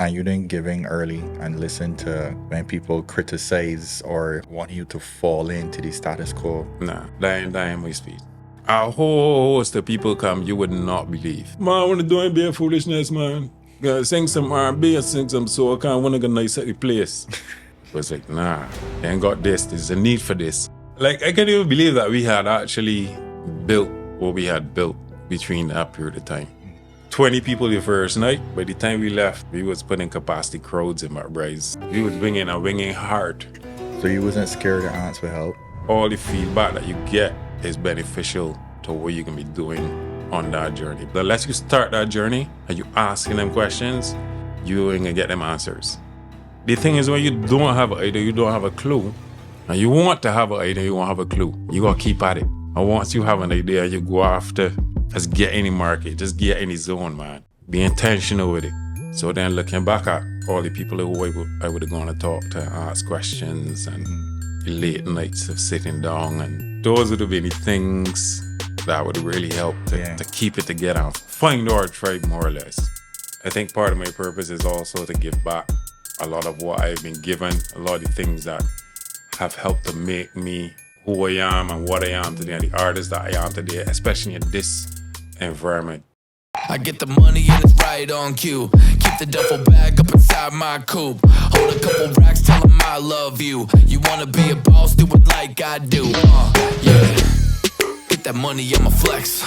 And you didn't give in early and listen to when people criticize or want you to fall into the status quo. Nah, that ain't my speed. A whole host of people come you would not believe. Man, I want to do a bit of foolishness, man. Sing some R&B and sing some soul. I want to get nice at the place. It was like, nah, they ain't got this. There's a need for this. Like, I can't even believe that we had actually built what we had built between that period of time. 20 people the first night. By the time we left, we was putting capacity crowds in McBride's. We was winging hard. So you wasn't scared to ask for help? All the feedback that you get is beneficial to what you can be doing on that journey. But unless you start that journey and you asking them questions, you ain't gonna get them answers. The thing is, when you don't have an idea, you don't have a clue, and you want to have an idea, you won't have a clue, you gotta keep at it. And once you have an idea, you go after, just get any market, just get any zone, man. Be intentional with it. So then looking back at all the people who I would have gone to talk to and ask questions and the late nights of sitting down, and those would have been the things that would really help to keep it together and find our tribe more or less. I think part of my purpose is also to give back a lot of what I've been given, a lot of the things that have helped to make me who I am and what I am today and the artist that I am today, especially in this environment. I get the money and it's right on cue. Keep the duffel bag up inside my coupe. Hold a couple racks, tell them I love you. You wanna be a boss, do it like I do. Yeah. Get that money, I'ma flex.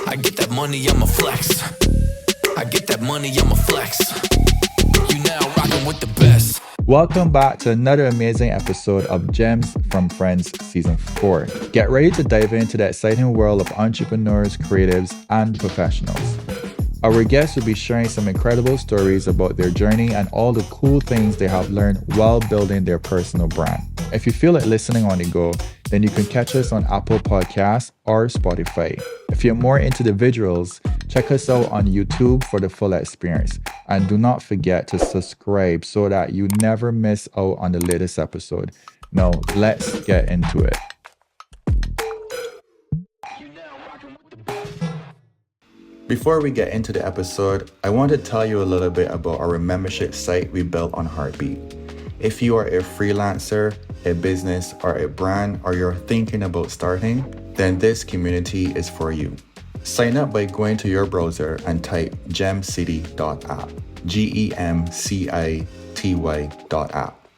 I get that money, I'ma flex. I get that money, I'ma flex. You now rockin' with the best. Welcome back to another amazing episode of Gems from Friends Season 4. Get ready to dive into the exciting world of entrepreneurs, creatives, and professionals. Our guests will be sharing some incredible stories about their journey and all the cool things they have learned while building their personal brand. If you feel like listening on the go, then you can catch us on Apple Podcasts or Spotify. If you're more into the visuals, check us out on YouTube for the full experience. And do not forget to subscribe so that you never miss out on the latest episode. Now, let's get into it. Before we get into the episode, I want to tell you a little bit about our membership site we built on Heartbeat. If you are a freelancer, a business, or a brand, or you're thinking about starting, then this community is for you. Sign up by going to your browser and type gemcity.app, GEMCITY.app.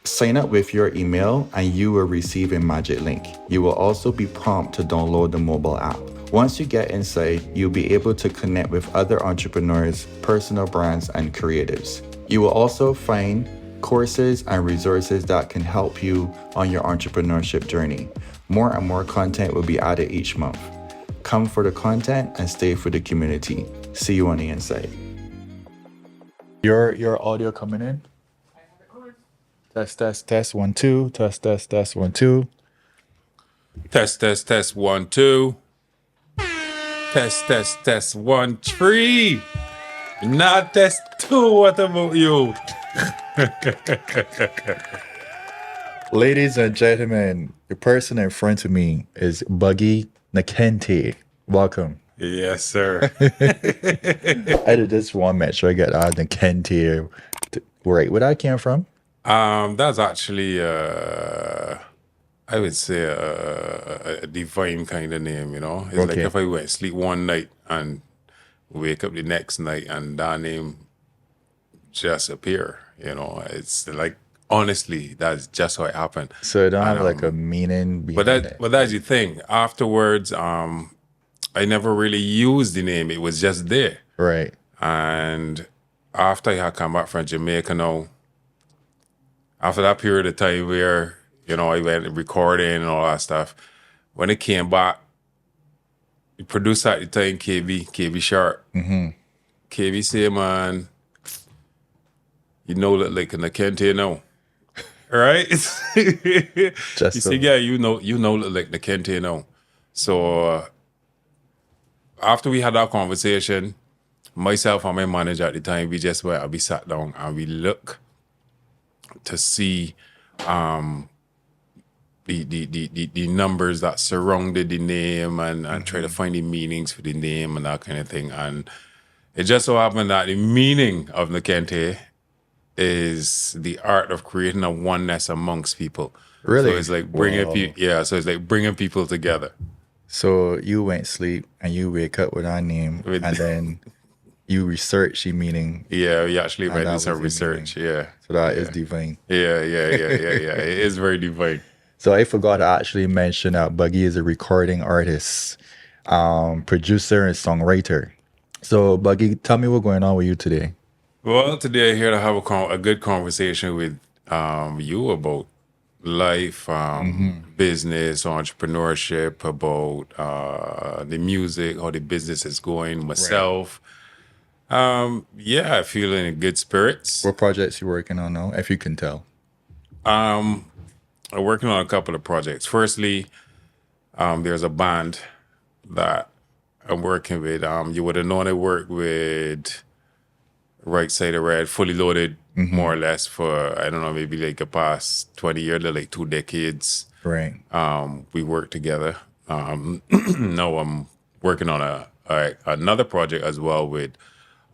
Sign up with your email and you will receive a magic link. You will also be prompted to download the mobile app. Once you get inside, you'll be able to connect with other entrepreneurs, personal brands, and creatives. You will also find courses and resources that can help you on your entrepreneurship journey. More and more content will be added each month. Come for the content and stay for the community. See you on the inside. Your audio coming in? Test 1 2. Test 1 2. Test 1 2. Test 1 3. Not test 2. What about you? Ladies and gentlemen, the person in front of me is Buggy Nhakente. Welcome. Yes, sir. I just want to make sure I get Nhakente right. Where that came from? That's actually, I would say, a divine kind of name, you know? It's like if I went to sleep one night and wake up the next night and that name just appear, you know? It's like, honestly, that's just how it happened. So it don't have like a meaning behind it. But that's the thing. Afterwards, I never really used the name. It was just there. Right. And after I had come back from Jamaica now, after that period of time where, you know, I went recording and all that stuff, when it came back, the producer at the time, KB Sharp, KB said, man, you know, like Nhakente now. Right? You see, yeah, you know, like Nhakente now. So after we had that conversation, myself and my manager at the time, we just went and we sat down and we looked to see the numbers that surrounded the name and try to find the meanings for the name and that kind of thing. And it just so happened that the meaning of Nhakente is the art of creating a oneness amongst people. Really? So it's like bringing Wow. people. Yeah. So it's like bringing people together. So you went sleep and you wake up with our name, With- and then you research the meaning. Yeah, we actually And went that and some was the research. Yeah. So that is divine. Yeah. It is very divine. So I forgot to actually mention that Buggy is a recording artist, producer, and songwriter. So Buggy, tell me what's going on with you today. Well, today I'm here to have a good conversation with you about life, business, entrepreneurship, about the music, how the business is going, myself. Feeling in good spirits. What projects you working on now, if you can tell? I'm working on a couple of projects. Firstly, there's a band that I'm working with. You would have known I work with Right Side of Red, Fully Loaded, more or less for, I don't know, maybe like the past 20 years, like 2 decades. Right. We work together. Now I'm working on another project as well with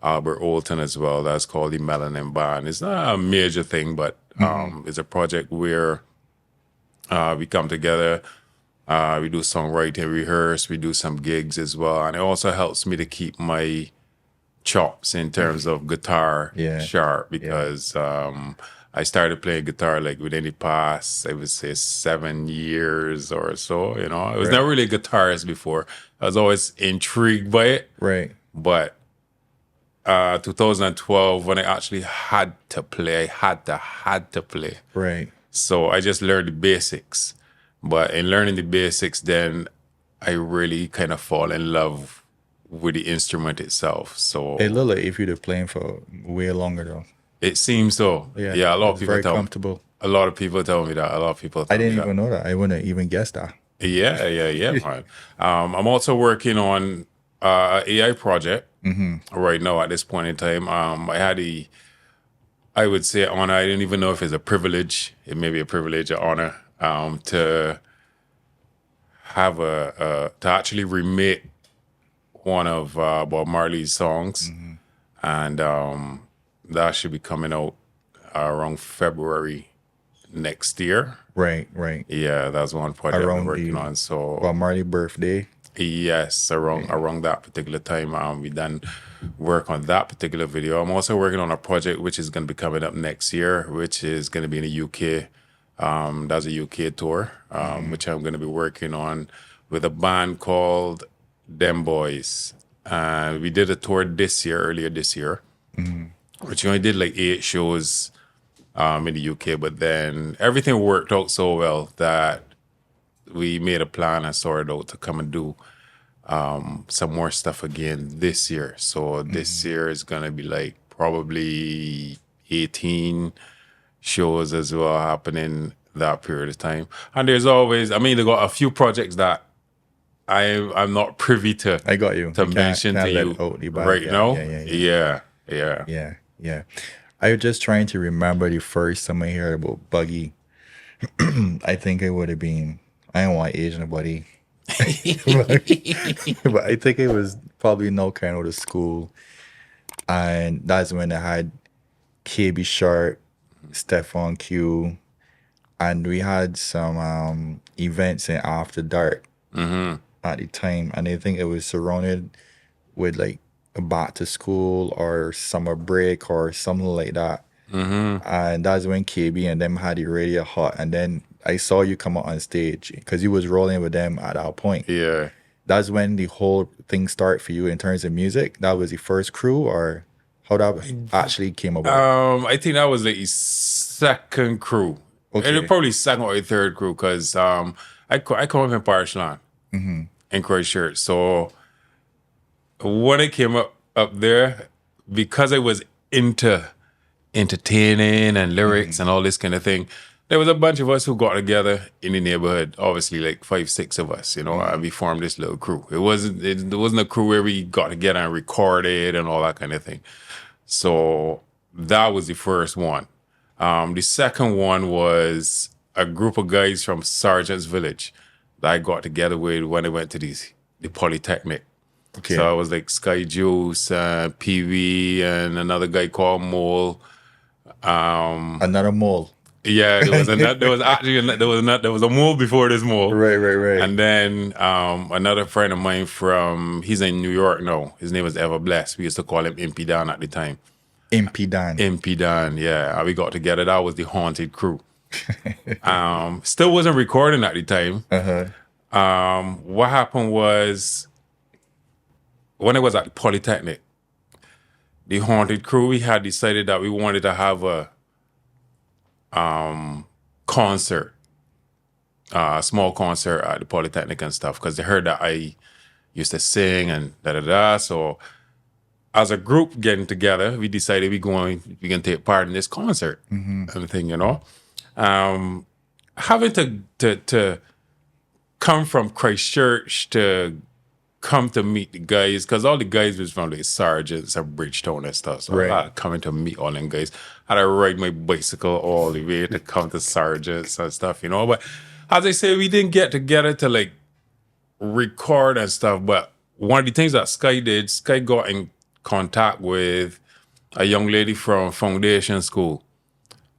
Albert Olton as well. That's called the Melanin Band. It's not a major thing, but it's a project where we come together, we do songwriting, rehearse, we do some gigs as well. And it also helps me to keep my chops in terms of guitar sharp because I started playing guitar like within the past, I would say 7 years or so. You know, I was never really a guitarist before. I was always intrigued by it. Right. But 2012, when I actually had to play, I had to play. Right. So I just learned the basics. But in learning the basics, then I really kind of fall in love with the instrument itself. So It looked like if you'd have playing for way longer though. it seems so. Yeah, a lot of people very tell me. comfortable. A lot of people tell me that. A lot of people tell I didn't me even know that. I wouldn't even guess that. Yeah, man. I'm also working on an AI project right now at this point in time. I would say honor. I didn't even know if it's a privilege. It may be a privilege or honor to have to actually remake one of Bob Marley's songs, and that should be coming out around February next year. Right. Yeah, that's one project Around I'm working the on. So Bob Marley birthday. yes, around that particular time, we done work on that particular video. I'm also working on a project which is going to be coming up next year, which is going to be in the UK. That's a UK tour, which I'm going to be working on with a band called Them Boys. And we did a tour earlier this year, which we only did like 8 shows in the UK, but then everything worked out so well that we made a plan and sorted out to come and do some more stuff again this year. So this year is gonna be like probably 18 shows as well happening that period of time. And there's always, I mean, they got a few projects that I'm not privy to. I got you. To You mention can't to let you it out the bag. right now. Yeah. Yeah. I was just trying to remember the first time I heard about Buggy. I think it would have been, I don't want to age nobody. but I think it was probably no kind of the school. And that's when I had KB Sharp, Stephon Q, and we had some events in After Dark at the time. And I think it was surrounded with like a back to school or summer break or something like that. And that's when KB and them had it really hot. And then I saw you come out on stage because you was rolling with them at that point. Yeah. That's when the whole thing started for you in terms of music. That was the first crew, or how that actually came about? I think that was like his second crew. Okay. And probably second or third crew because I come up in Parish Land in Christchurch. So when I came up there, because I was into entertaining and lyrics and all this kind of thing, there was a bunch of us who got together in the neighborhood, obviously like 5, 6 of us, you know, and we formed this little crew. It wasn't a crew where we got together and recorded and all that kind of thing. So that was the first one. The second one was a group of guys from Sergeant's Village that I got together with when I went to the Polytechnic. Okay. So I was like Sky Juice, Pee Wee, and another guy called Mole. Another mole. Yeah, there was a mole before this mole. Right. And then another friend of mine he's in New York now. His name was Ever Blessed. We used to call him Impy Dan at the time. Impy Dan. Impy Dan, yeah. And we got together. That was the Haunted Crew. Still wasn't recording at the time. What happened was, when I was at the Polytechnic, the Haunted Crew, we had decided that we wanted to have a concert, a small concert at the Polytechnic and stuff, because they heard that I used to sing and da-da-da. So as a group getting together, we decided we can take part in this concert and the thing, you know. Having to come from Christchurch to come to meet the guys, because all the guys was from the sergeants of Bridgetown and stuff. So I had coming to meet all them guys. I had to ride my bicycle all the way to come to sergeants and stuff, you know. But as I say, we didn't get together to like record and stuff. But one of the things that Sky did, Sky got in contact with a young lady from Foundation School.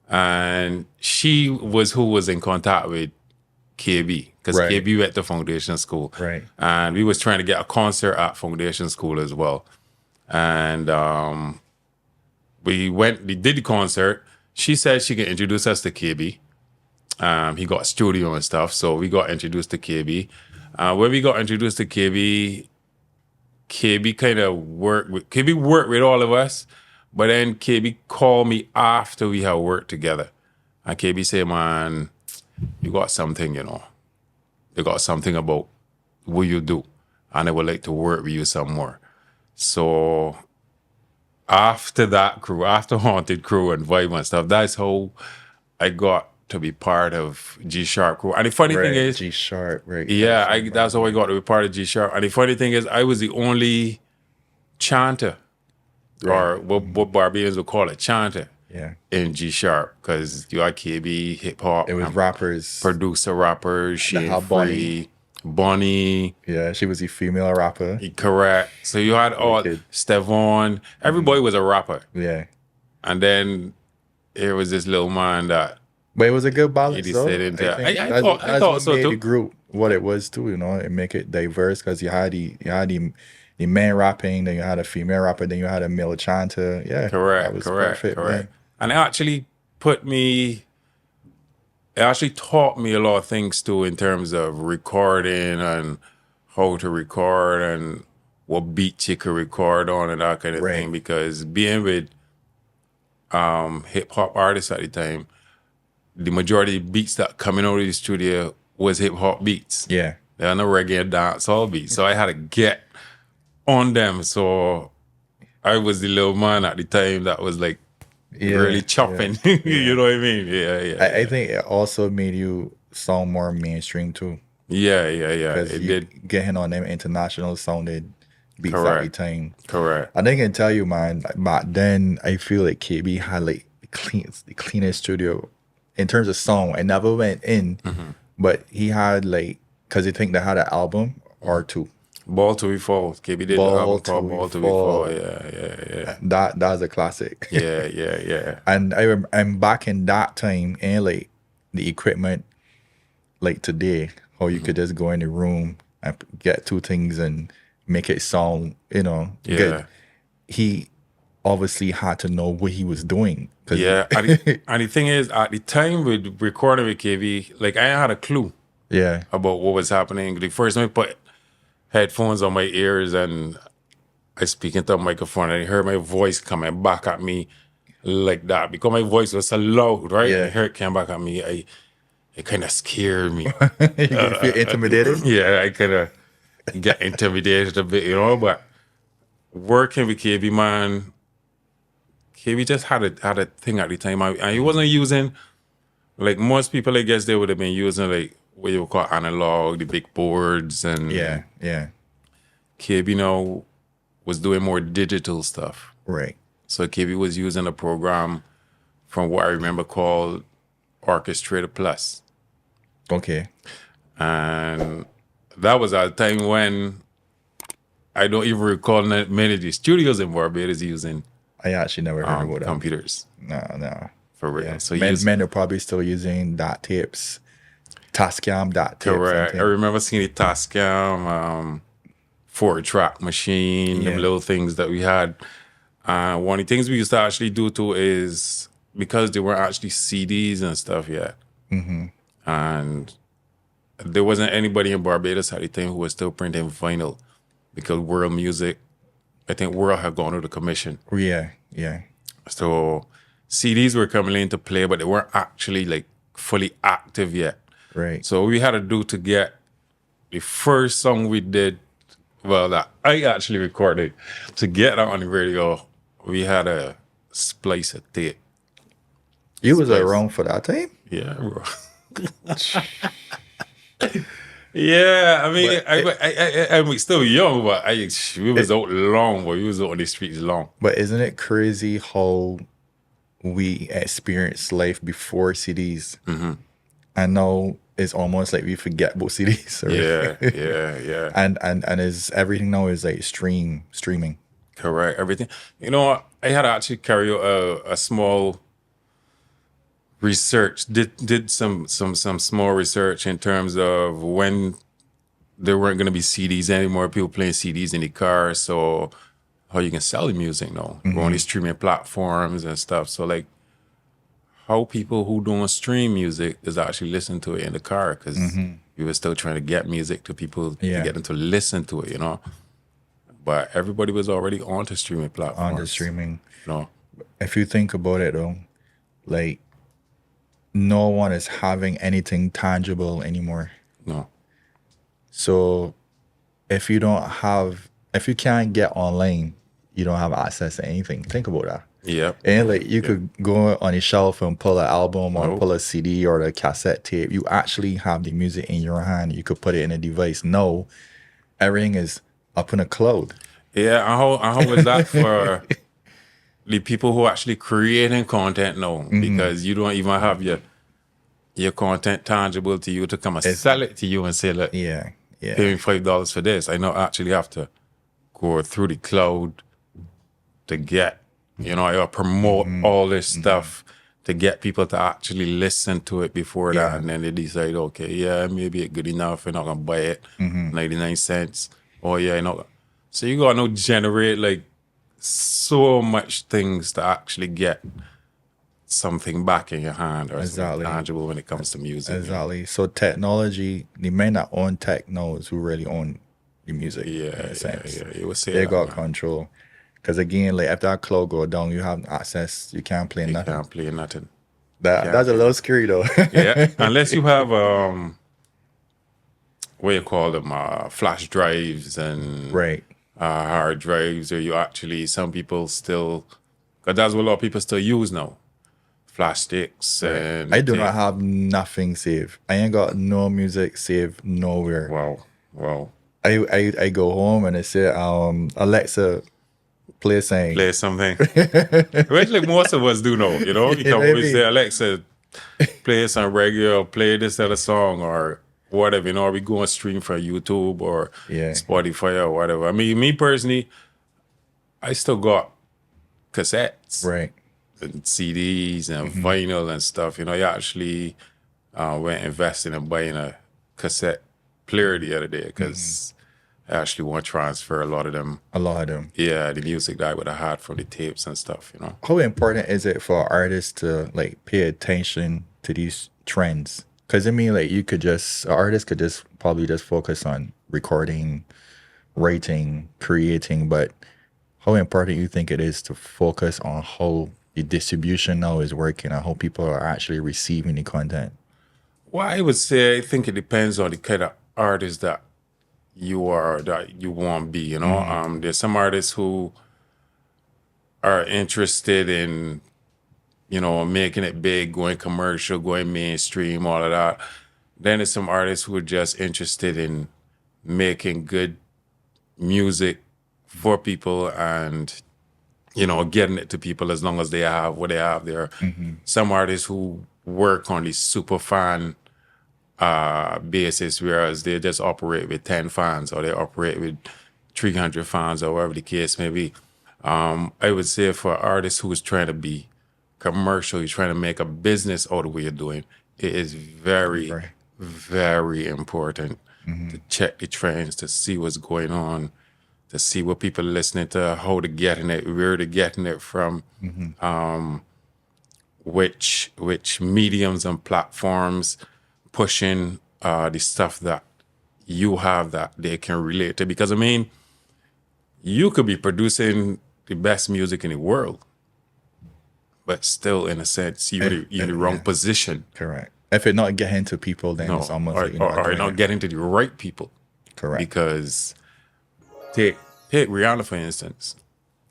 And she was who was in contact with KB, because KB went to Foundation School. Right. And we was trying to get a concert at Foundation School as well. And we did the concert. She said she could introduce us to KB. He got a studio and stuff, so we got introduced to KB. When we got introduced to KB, KB kind of worked with all of us, but then KB called me after we had worked together. And KB said, man, you got something, you know. You got something about what you do, and I would like to work with you some more. So after that crew, after Haunted Crew and Vibe and stuff, that's how I got to be part of G Sharp Crew. And the funny thing is, G Sharp, right? Yeah, that's how I got to be part of G Sharp. And the funny thing is, I was the only chanter, or what Barbadians would call a chanter. Yeah. In G Sharp, because you had KB, hip hop. It was rappers. Producer rappers, Shane Bonnie. Yeah, she was a female rapper. Correct. So you had all Stevon. Everybody was a rapper. Yeah. And then there was this little man that. But it was a good balance, though. I thought so too. The group, what it was too, you know, and make it diverse, because you had the man rapping, then you had a female rapper, then you had a male chanter. Yeah. Correct. Perfect. Man. And it actually taught me a lot of things too, in terms of recording and how to record and what beats you could record on and that kind of thing. Because being with hip hop artists at the time, the majority of beats that coming out of the studio was hip hop beats. Yeah. There are no reggae and dancehall beats. So I had to get on them. So I was the little man at the time that was like, really chopping. You know what I mean? Yeah. I think it also made you sound more mainstream too. Yeah. It did. Getting on them international sounded beats at the time. Correct. I think I can tell you, man, back then, I feel like KB had like the cleanest studio in terms of song. I never went in, but he had like, because I think they had an album or two. Ball to Be Fall. KB did the album called Ball to Be Fall. Yeah. That's a classic. Yeah. And I'm back in that time, and like the equipment, like today, how you could just go in the room and get two things and make it sound, you know, good. He obviously had to know what he was doing. Yeah, and the thing is, at the time with recording with KB, like I had a clue. Yeah. About what was happening. The first time I put headphones on my ears and I speak into a microphone, and I heard my voice coming back at me like that, because my voice was so loud, right? Yeah. I heard it came back at me. It kind of scared me. You feel intimidated? Yeah, I kind of get intimidated a bit, you know. But working with KB, man, KB just had a thing at the time, and he wasn't using, like most people, I guess they would have been using like what you would call analog, the big boards, and Yeah. KB now was doing more digital stuff. Right. So KB was using a program from what I remember called Orchestrator Plus. Okay. And that was at a time when I don't even recall many of the studios in Barbados using I actually never heard about that. computers. No. For real. Yeah. So Men are probably still using dot tapes, Tascam dot tapes. correct. I remember seeing the Tascam 4-track machine, them little things that we had. One of the things we used to actually do too is because there weren't actually CDs and stuff yet, and there wasn't anybody in Barbados at the time who was still printing vinyl because World Music, I think World had gone to the commission. Yeah. So CDs were coming into play, but they weren't actually like fully active yet. Right. So we had to do to get the first song we did, well, that I actually recorded, to get that on the radio, we had a splice of tape. You was around for that time? Yeah, bro. Yeah, I mean, I'm still young, but we was out long, but we was out on the streets long. But isn't it crazy how we experienced life before CDs? And now it's almost like we forget about CDs. Right? Yeah. And is everything now is like streaming. Correct. Everything. You know, I had to actually carry a small research. Did some small research in terms of when there weren't going to be CDs anymore. People playing CDs in the car. So how you can sell the music now? We're on these streaming platforms and stuff. So like, how people who don't stream music is actually listening to it in the car, because we were still trying to get music to people to get them to listen to it, you know. But everybody was already onto streaming platforms. On the streaming. You know? If you think about it though, like no one is having anything tangible anymore. No. So if you can't get online, you don't have access to anything. Think about that. Yep. And like you could go on a shelf and pull an album or pull a CD or a cassette tape. You actually have the music in your hand. You could put it in a device. No, everything is up in a cloud. Yeah, and how was that for the people who are actually creating content now? Because you don't even have your content tangible to you to come and sell it to you and say, look, Yeah. pay me $5 for this. I don't actually have to go through the cloud to get, you know, I promote all this stuff to get people to actually listen to it before that. And then they decide, okay, yeah, maybe it's good enough. I'm not going to buy it. 99 cents. Oh, yeah, you know. So you got to generate like so much things to actually get something back in your hand or something tangible when it comes to music. Exactly. You know? So technology, the men that own tech knows who really own the music. Yeah. You would say they got control. Because again, like if that cloud go down, you have access. You can't play nothing. You can't play nothing. That's a little scary though. Yeah, unless you have what you call them, flash drives and hard drives, or you actually, some people still, because that's what a lot of people still use now, flash sticks. And I do not have nothing saved. I ain't got no music saved nowhere. Wow. I go home and I say, Alexa, play something. Which like most of us do know, you know. You can always say, Alexa, play some reggae or play this other song or whatever, you know, or we go and stream from YouTube or Spotify or whatever. I mean, me personally, I still got cassettes. Right. And CDs and vinyl and stuff. You know, I actually went investing in buying a cassette player the other day because I actually want to transfer a lot of them. Yeah, the music that I would have had from the tapes and stuff, you know. How important is it for artists to like pay attention to these trends? Because I mean, like artists could just probably just focus on recording, writing, creating, but how important you think it is to focus on how the distribution now is working and how people are actually receiving the content? Well, I would say I think it depends on the kind of artist that you are, that you want to be, you know. There's some artists who are interested in, you know, making it big, going commercial, going mainstream, all of that. Then there's some artists who are just interested in making good music for people and, you know, getting it to people as long as they have what they have there. Some artists who work on the super fan basis, whereas they just operate with 10 fans or they operate with 300 fans or whatever the case may be. I would say for artists who is trying to be commercial, you're trying to make a business out of what you're doing, it is very, Right. very important to check the trends, to see what's going on, to see what people are listening to, how they're getting it, where they're getting it from, which mediums and platforms pushing the stuff that you have that they can relate to. Because I mean, you could be producing the best music in the world, but still, in a sense, you're in the wrong position. Correct. If it's not getting to people, then it's almost like you're not or doing not it. getting to the right people. Correct. Because take Rihanna, for instance.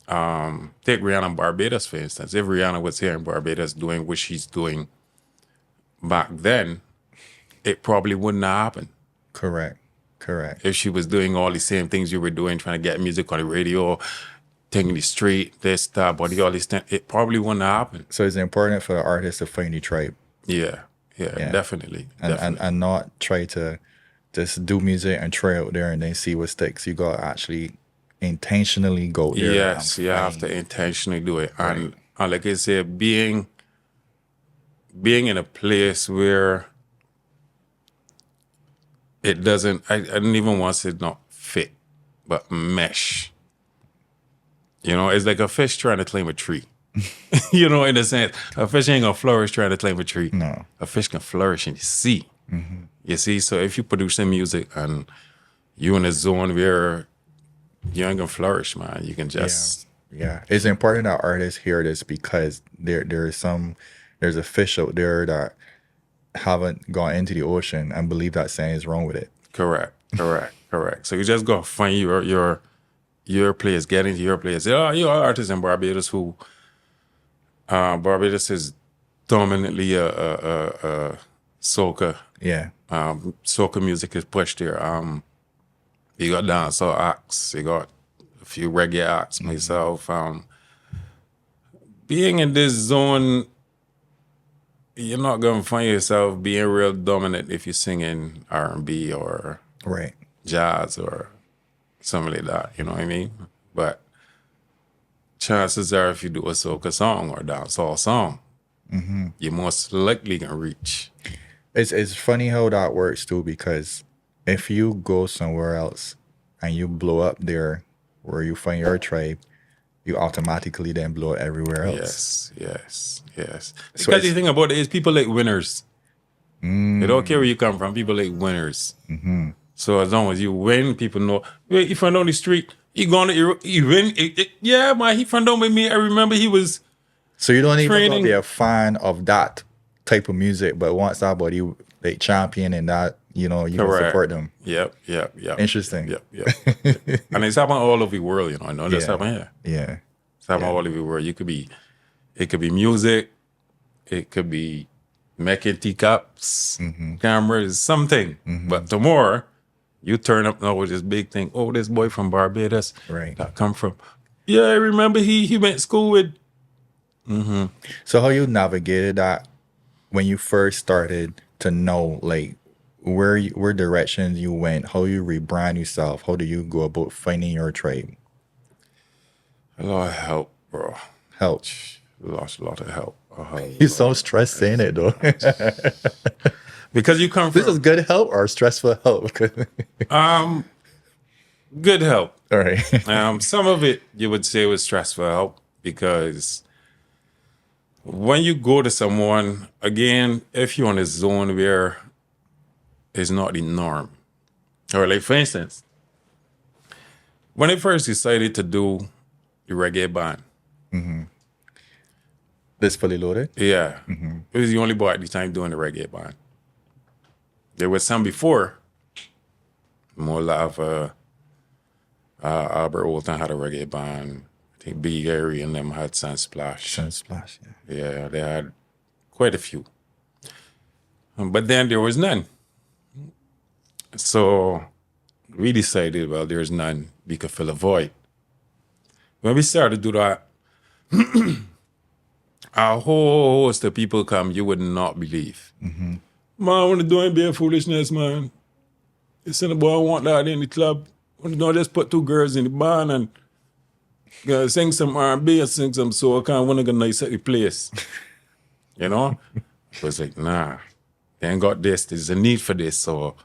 Take Rihanna in Barbados, for instance. If Rihanna was here in Barbados doing what she's doing back then, it probably wouldn't have happened. Correct. If she was doing all the same things you were doing, trying to get music on the radio, taking the street, this, that, body, all this stuff, it probably wouldn't have happened. So it's important for artists to find the tribe Yeah, definitely. and not try to just do music and try out there and then see what sticks. You got to actually intentionally go there. Yes, you have to intentionally do it. And like I said, being in a place where it doesn't, I don't even want to say not fit, but mesh. You know, it's like a fish trying to climb a tree. You know, in a sense, a fish ain't gonna flourish trying to climb a tree. No. A fish can flourish in the sea. You see, so if you producing music and you in a zone where you ain't gonna flourish, man, you can just Yeah. It's important that artists hear this because there's a fish out there that haven't gone into the ocean and believe that saying is wrong with it. correct. So you just gotta find your place, get into your place. There are artists in Barbados who Barbados is dominantly a soca. Yeah. Soca music is pushed there. You got dancehall acts, you got a few reggae acts. Myself, being in this zone, you're not gonna find yourself being real dominant if you're singing R&B or Right. jazz or something like that. You know what I mean? But chances are, if you do a soca song or dancehall song, you're most likely gonna reach. It's funny how that works too, because if you go somewhere else and you blow up there where you find your tribe, you automatically then blow it everywhere else. Yes. So Because the thing about it is people like winners. They don't care where you come from. People like winners. So as long as you win, people know. Wait, he from down the street. He win. Yeah, man, he from down with me. I remember he was. So you don't even Training. gotta be a fan of that type of music, but once somebody like champion and that, you know, you can Correct. support them. Yep. Interesting. Yep. And it's happening all over the world, you know. I know that's happening here. Yeah. It's happening all over the world. It could be music. It could be making teacups, cameras, something. But tomorrow, you turn up now with this big thing. Oh, this boy from Barbados. Right. That come from. Yeah, I remember he went to school with. So how you navigated that when you first started to know like where directions you went, how you rebrand yourself, how do you go about finding your tribe? A lot of help, bro. Help. Lost a lot of help. You're so stressed saying it though. Because you come This from is good help or stressful help? good help. All right. Some of it you would say was stressful help because when you go to someone, again, if you're in a zone where it's not the norm, or like for instance, when I first decided to do the reggae band, This fully loaded? yeah, it was the only boy at the time doing the reggae band. There was some before, more like Albert Walton had a reggae band. I think B. Gary and them had Sunsplash. Sunsplash, yeah. Yeah, they had quite a few. But then there was none. So we decided, well, there's none. We could fill a void. When we started to do that, a whole host of people come you would not believe. Man, I want to do it, be a foolishness, man. You send a boy, I want that in the club. I want to just put two girls in the band and gonna sing some R&B and sing some soul. I can't want to nice at the place. You know? I was like, nah, they ain't got this. There's a need for this. So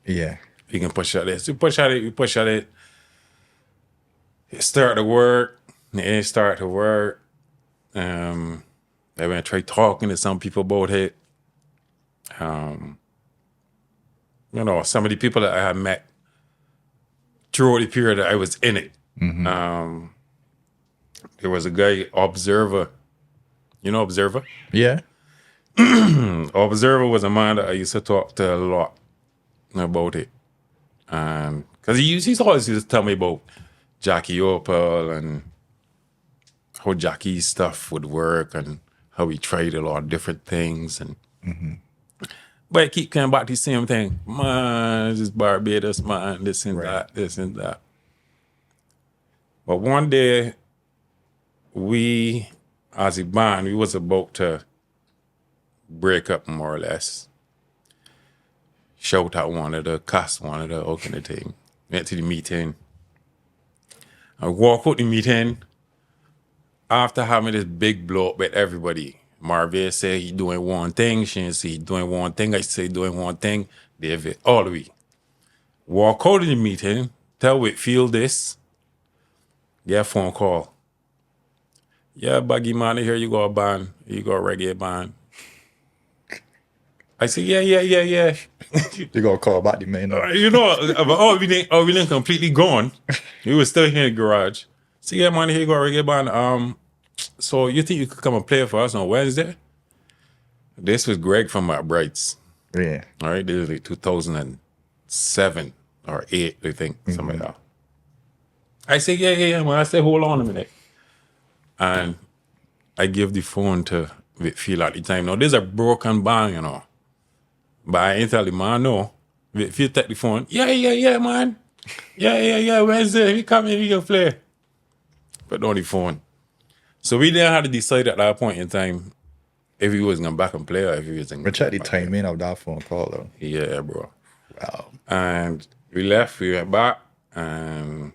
Yeah. we can push at this. We push at it. It started to work. It started to work. Then when I tried talking to some people about it, you know, some of the people that I had met throughout the period that I was in it. There was a guy, Observer. You know Observer? Yeah. Observer was a man that I used to talk to a lot about it. Because he's always used to tell me about Jackie Opal and how Jackie's stuff would work and how he tried a lot of different things. And But I keep coming back to the same thing. Man, this is Barbados, man, this and that, this and that. But one day, we, as a band, we was about to break up more or less. Shout out one of the cast, one of the all kind of thing. Went to the meeting. I walk out the meeting after having this big blow up with everybody. Marvin said he doing one thing. Shane said he doing one thing. I say doing one thing. David, all the way. Walk out of the meeting. Tell Whitfield this. Get a phone call. Yeah, Buggy man, I hear you got a band. You got a reggae band. I said, yeah. You gotta call back the man. You know, we didn't completely gone. We were still here in the garage. So yeah, man, here you go, reggae band. So you think you could come and play for us on Wednesday? This was Greg from McBride's. Yeah. All right, this is like 2007 or 8, I think, something like that. I said, yeah, man. I said, hold on a minute. And I give the phone to Whitfield at the time. Now, there's a broken band, you know. But I ain't tell the man, no. Whitfield take the phone. Yeah, man. Yeah. Wednesday, we come in, we can play. But on the phone. So we didn't have to decide at that point in time if he was going to back and play or if he was going to. But check the timing of that phone call, though. Yeah, bro. Wow. And we left, we went back, and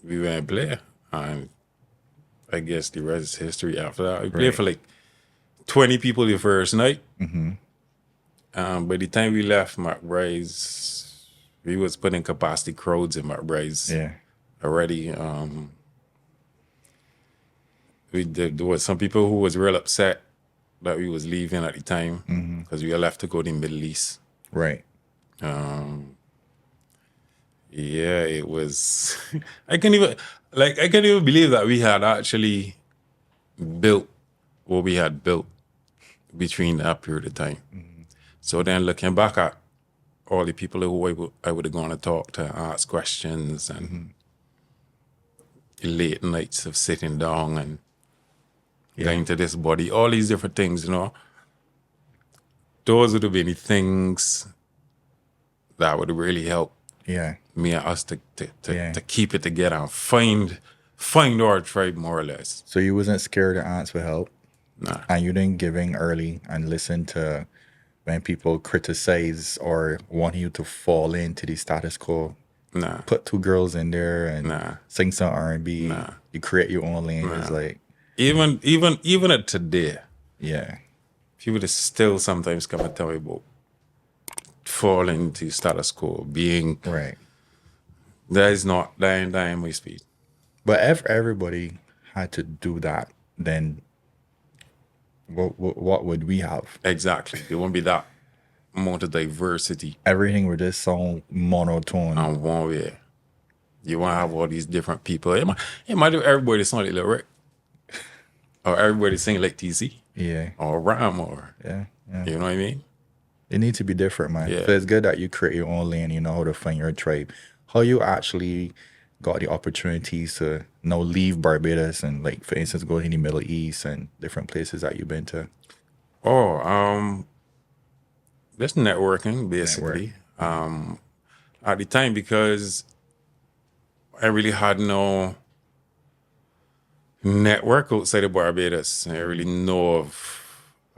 we went and play. And I guess the rest is history after that. We played for like 20 people the first night. By the time we left McBride's, we was putting capacity crowds in McBride's already. There was some people who was real upset that we was leaving at the time because we were left to go to the Middle East. Right. Yeah, it was. I can't even believe that we had actually built what we had built between that period of time. So then, looking back at all the people who I would have gone to talk to, ask questions, and late nights of sitting down and going to this body, all these different things, you know. Those would have been the things that would really help me and us to keep it together and find our tribe more or less. So you wasn't scared to ask for help? Nah. And you didn't give in early and listen to when people criticize or want you to fall into the status quo? Nah. Put 2 girls in there and sing some R&B. Nah. You create your own lane. It's like... Even at today, people would still sometimes come and tell me about falling into status quo, being that ain't my speed. But if everybody had to do that, then what would we have? Exactly. There won't be that amount of diversity. Everything would just sound monotone. And one way. You want to have all these different people. It might do everybody sound like Lil Rick. Or everybody sing like TC. Yeah. Or Ram or... Yeah. You know what I mean? It needs to be different, man. Yeah. So it's good that you create your own lane, you know how to find your tribe. How you actually got the opportunities to leave Barbados and, like, for instance, go to the Middle East and different places that you've been to? Just networking, basically. At the time, because I really had no network outside of Barbados. I really know of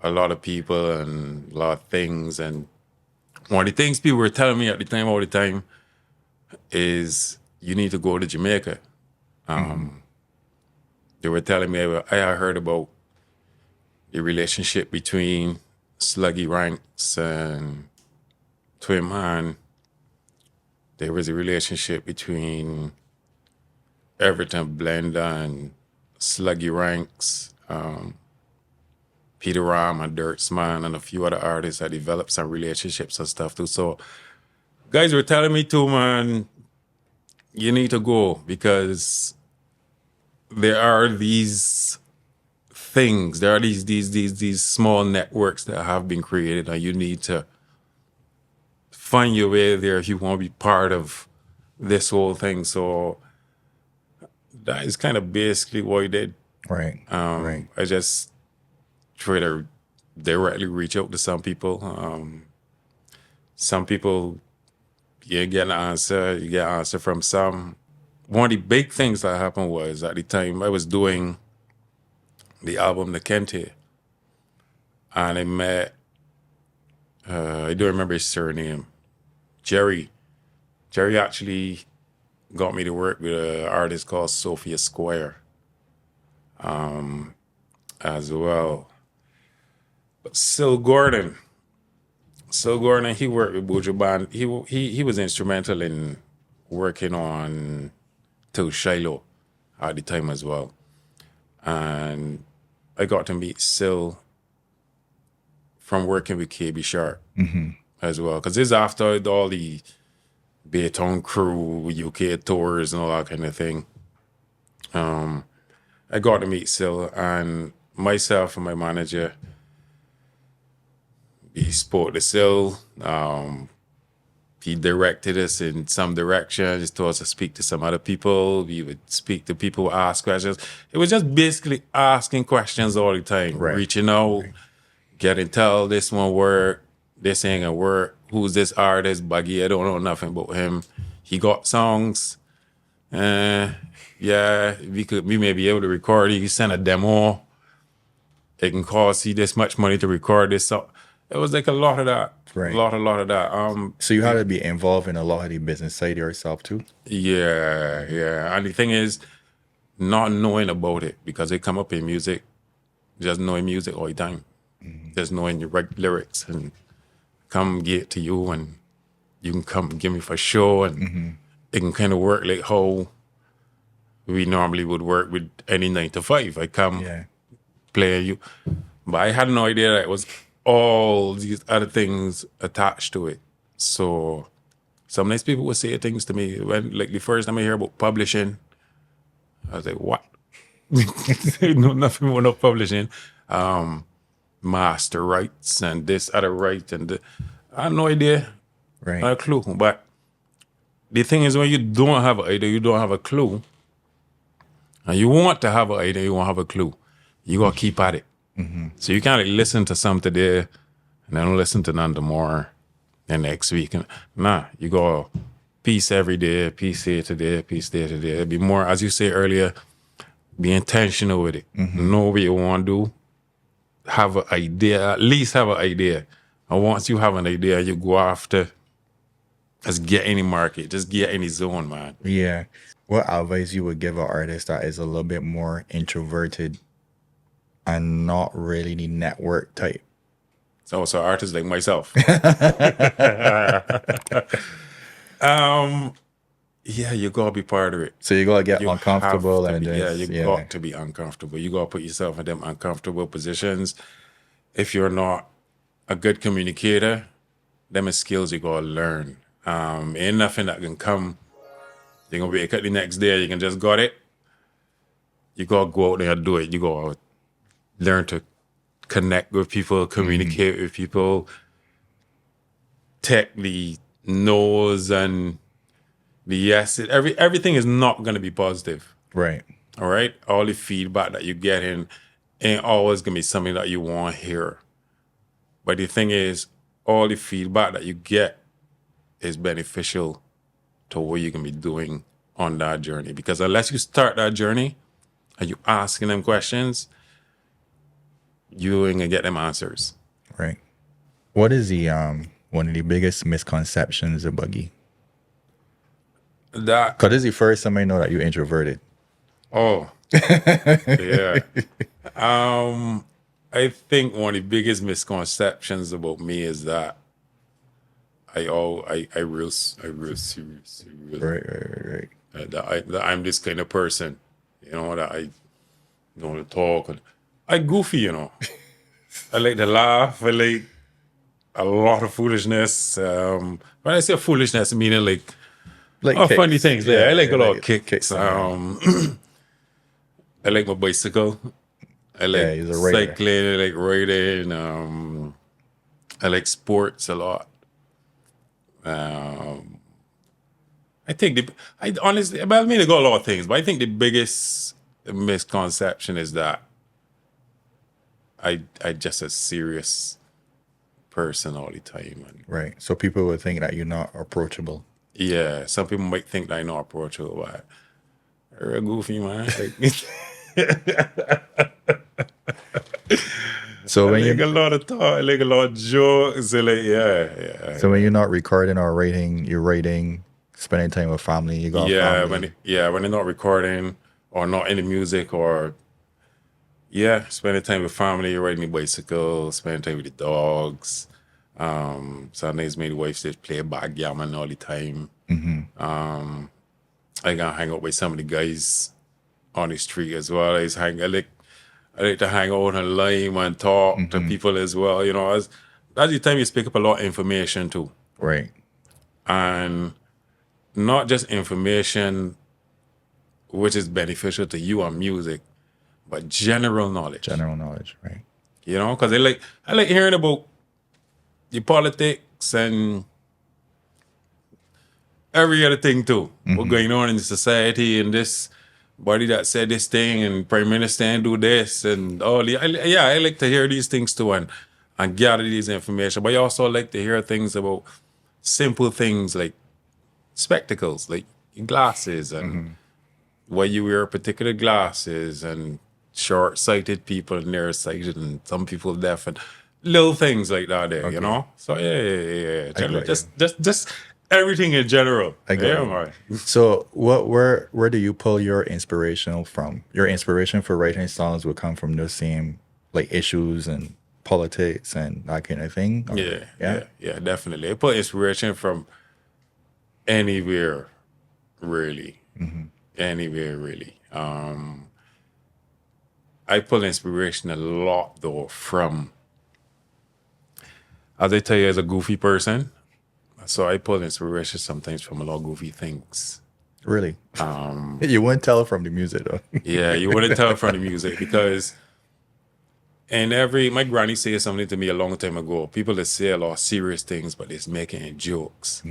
a lot of people and a lot of things. And one of the things people were telling me at the time, all the time, is you need to go to Jamaica They were telling me, I heard about the relationship between Shakey Ranks and Twin Man. There was a relationship between Everton Blender and Shakey Ranks, Peter Ram and Dirtsman, and a few other artists that developed some relationships and stuff too. So guys were telling me too, man, you need to go because there are these things, there are these small networks that have been created, and you need to find your way there if you want to be part of this whole thing. So that is kind of basically what I did. Right. Right. I just try to directly reach out to some people. Some people, you get an answer, you get an answer from some. One of the big things that happened was at the time I was doing the album Nhakente, and I met, I don't remember his surname, Jerry. Jerry actually got me to work with an artist called Sophia Square as well. But Sil Gordon, he worked with Buju Banton. He was instrumental in working on Till Shiloh at the time as well. And I got to meet Sil from working with KB Sharp as well. Because this is after all the Baton crew, UK tours and all that kind of thing. I got to meet Sil, and myself and my manager, he spoke to Sil. He directed us in some direction, just told us to speak to some other people. We would speak to people, ask questions. It was just basically asking questions all the time, reaching out, getting tell this one work, this ain't gonna work. Who's this artist? Buggy, I don't know nothing about him. He got songs. Yeah, we may be able to record it. You send a demo. It can cost you this much money to record this. So it was like a lot of that. Right. A lot of that. So you had to be involved in a lot of the business side yourself too? Yeah. And the thing is, not knowing about it, because it come up in music, just knowing music all the time. Just knowing your lyrics and come get to you, and you can come give me for show, and it can kind of work like how we normally would work with any 9 to 5. I come play you. But I had no idea that it was all these other things attached to it. So some nice people would say things to me when, like, the first time I hear about publishing, I was like, what? They know nothing about no publishing. Master rights and this other right, and I had no idea. Right. Not a clue. But the thing is, when you don't have an idea, you don't have a clue, and you want to have an idea, you won't have a clue, you gotta keep at it. So you can't like, listen to some today and then listen to none tomorrow and next week. And you go piece every day, piece here today, piece there today. Be more, as you say earlier, be intentional with it. Know what you want to do. Have an idea, at least have an idea. And once you have an idea, you go after, just get any market, just get any zone, man. Yeah. What advice you would give an artist that is a little bit more introverted and not really the network type? So artists like myself. Yeah, you gotta be part of it. So you gotta get uncomfortable got to be uncomfortable. You gotta put yourself in them uncomfortable positions. If you're not a good communicator, them is skills you gotta learn. Ain't nothing that can come. You're gonna wake up the next day, you can just got it. You gotta go out there and do it. You gotta learn to connect with people, communicate with people, take the no's and the yes. Everything is not going to be positive. Right. All right? All the feedback that you get in ain't always going to be something that you want to hear. But the thing is, all the feedback that you get is beneficial to what you can be doing on that journey. Because unless you start that journey and you asking them questions, you ain't gonna get them answers. Right. What is the one of the biggest misconceptions of Buggy? That, because this is the first time I know that you're introverted. Oh, yeah. I think one of the biggest misconceptions about me is that I real serious. Right. That I'm this kind of person, that I don't talk. And I goofy, I like to laugh. I like a lot of foolishness. When I say foolishness, meaning Like funny kicks. things. Yeah, I like a lot of kicks. kicks. I like my bicycle. I like He's a rider. cycling. I like riding. I like sports a lot. I think I honestly, I mean, I got a lot of things, but I think the biggest misconception is that I just a serious person all the time. And Right. So people would think that you're not approachable. yeah, some people might think that I'm not approachable, but you're a goofy man. So I when like you a lot of talk, I like a lot of jokes. I like, yeah. so when you're not recording or writing, you're writing, spending time with family. You got family. When they're not recording or not in the music or spending time with family, riding my bicycle, spending time with the dogs. Sometimes my wife says play backgammon all the time. I can hang out with some of the guys on the street as well. I like to hang out and lime and talk to people as well. That's the time you pick up a lot of information too. Right. And not just information which is beneficial to you on music, but general knowledge. General knowledge, right? Because I like hearing about the politics and every other thing too. What's going on in the society and this body that said this thing and prime minister and do this and all the I like to hear these things too and gather these information. But I also like to hear things about simple things like spectacles, like glasses and why you wear particular glasses and short-sighted people and nearsighted and some people deaf and little things like that there, So yeah. General, just everything in general. I got you. Man. So where do you pull your inspiration from? Your inspiration for writing songs would come from the same like issues and politics and that kind of thing? Or- Yeah, definitely. I pull inspiration from anywhere, really. Anywhere, really. I pull inspiration a lot though from, as I tell you, as a goofy person. So I pull inspiration sometimes from a lot of goofy things. Really? You wouldn't tell from the music though. Yeah, you wouldn't tell from the music because my granny said something to me a long time ago. People that say a lot of serious things, but they're making jokes.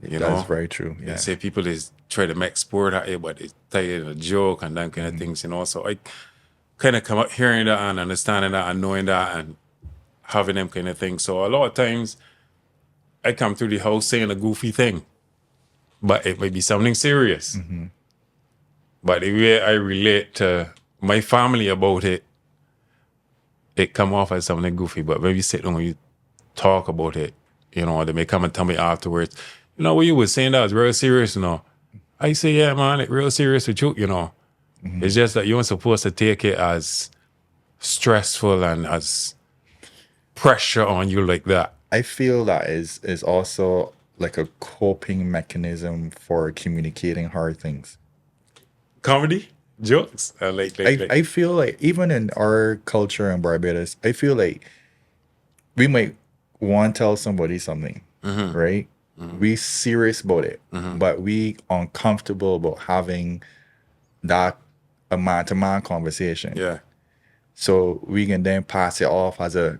That's very true. They Yeah. say people is try to make sport out here, but they tell you a joke and that kind of things, So I kind of come up hearing that and understanding that and knowing that and having them kind of things. So a lot of times I come through the house saying a goofy thing, but it might be something serious. But the way I relate to my family about it, it come off as something goofy. But when you sit down and you talk about it, they may come and tell me afterwards, what you was saying that was real serious, I say, yeah, man, it's real serious with you, It's just that you weren't supposed to take it as stressful and as pressure on you like that. I feel that is also like a coping mechanism for communicating hard things. Comedy, jokes, I feel like even in our culture in Barbados, I feel like we might want to tell somebody something, right? We serious about it, but we uncomfortable about having that a man-to-man conversation. Yeah. So we can then pass it off as a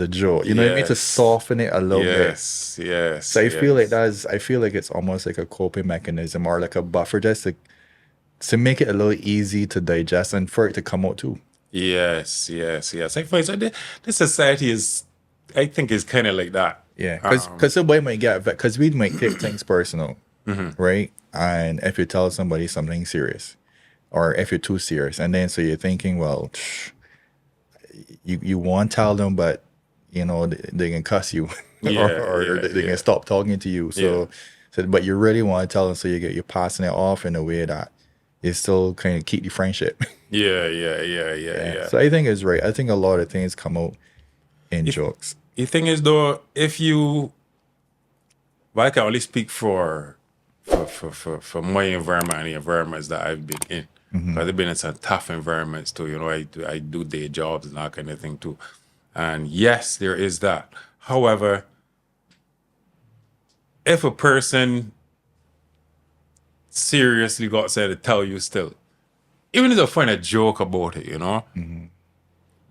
joke. You know what I mean? To soften it a little bit. Yes. So I feel like I feel like it's almost like a coping mechanism or like a buffer just to make it a little easy to digest and for it to come out too. Yes. I find so this society I think is kind of like that. Yeah, because somebody might get because we might take things personal, right? And if you tell somebody something serious, or if you're too serious, and then so you're thinking, well, you want to tell them, but they can cuss you, or they can stop talking to you. So but you really want to tell them, so you're passing it off in a way that it still kind of keep the friendship. Yeah. So I think it's right. I think a lot of things come out in jokes. The thing is though, if you, well, I can only speak for my environment and the environments that I've been in. Because I've been in some tough environments too. You know, I do day jobs and that kind of thing too. And yes, there is that. However, if a person seriously got said to tell you still, even if they find a joke about it, you know,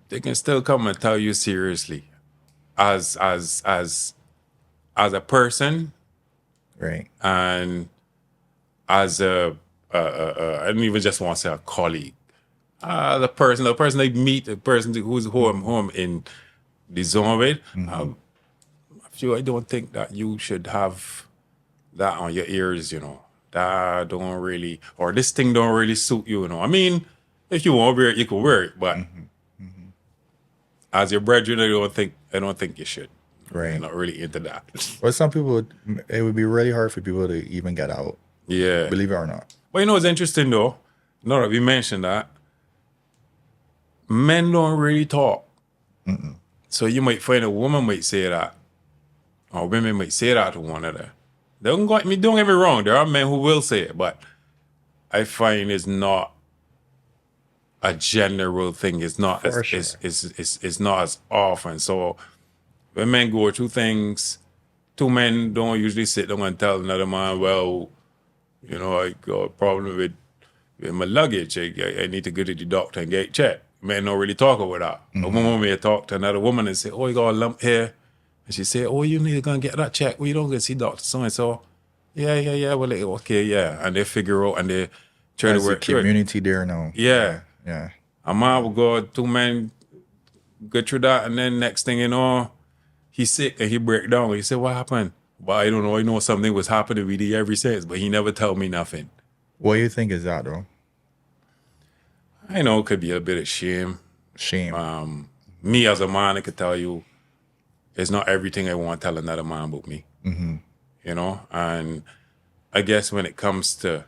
they can still come and tell you seriously as a person, Right. and as I don't even just want to say a colleague. The person they meet, the person who I'm in the zone with. I don't think that you should have that on your ears, you know. That don't really, or this thing don't really suit you, you know. I mean, if you want to wear it, you can wear it, but as your brethren, I don't think you should. Right. I'm not really into that. But some people, it would be really hard for people to even get out. Yeah. Believe it or not. Well, you know, it's interesting though. Now that we mentioned that, men don't really talk. So you might find a woman might say that, or women might say that to one another. Don't get me wrong. There are men who will say it, but I find it's not a general thing. It's not For as sure. it's not as often. So when men go through things, two men don't usually sit down and tell another man, well, you know, I got a problem with my luggage. I need to go to the doctor and get checked. Men don't really talk about that. A woman may talk to another woman and say, oh, you got a lump here. And she say, oh, you need to go and get that checked. Well, you don't go see Dr. So-and-so. Yeah. Well, okay, yeah. And they figure out and they try There's to a work through it. community there now. Yeah. Yeah. A man will go, two men go through that, and then next thing you know, he's sick and he break down. He said, what happened? Well, I don't know. I know something was happening with you ever since, but he never tell me nothing. What do you think is that, though? I know it could be a bit of shame. Shame. Me as a man, I could tell you, it's not everything I want to tell another man about me. You know? And I guess when it comes to,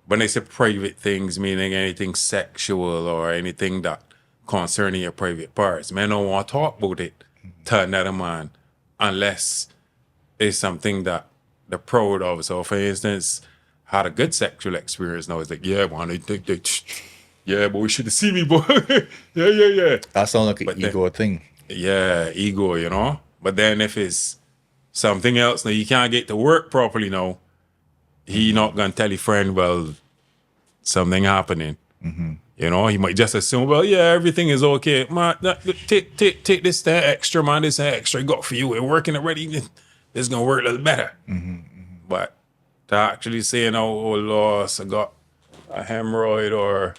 when they say private things, meaning anything sexual or anything that concerning your private parts, men don't want to talk about it to another man unless it's something that they're proud of. So, for instance, had a good sexual experience. Now it's like, yeah, man, I think that, yeah, but we should have seen me, boy. yeah. That sounds like an But then- ego thing. Yeah, ego, you know? But then if it's something else, now you can't get to work properly now, he not going to tell your friend, well, something happening. You know, he might just assume, well, yeah, everything is okay. Man, take this that extra, man, this extra I got for you. It's working already. It's going to work a little better. But to actually saying, oh, Lord, I got a hemorrhoid or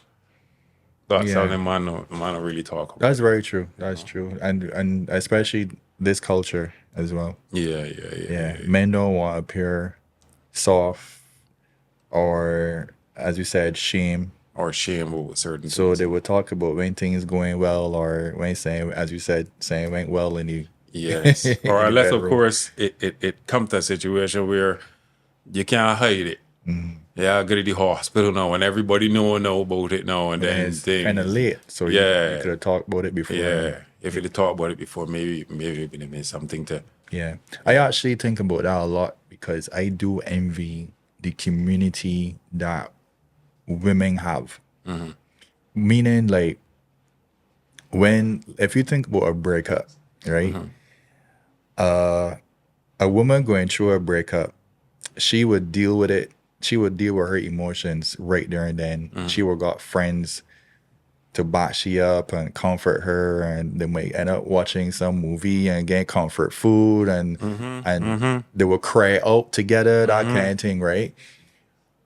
got something, man don't really talk about. That's very true. That's true. And especially this culture as well. Yeah. Men don't want to appear soft or, as you said, shame. Or shame over certain So things. they would talk about when things going well or when saying, as you said, saying went well in the Yes. in Or the unless, of bedroom. course, it comes to a situation where you can't hide it. Yeah, I go to the hospital now and everybody know about it now and then it's things. kind of late. So Yeah. you could have talked about it before. Yeah. If you'd talked about it before, maybe it would have been something to. Yeah. I actually think about that a lot because I do envy the community that women have. Meaning, like, if you think about a breakup, right? A woman going through a breakup, she would deal with it. She would deal with her emotions right there and then. She would got friends to back she up and comfort her, and they might end up watching some movie and get comfort food, and they will cry out together, that kind of thing, right?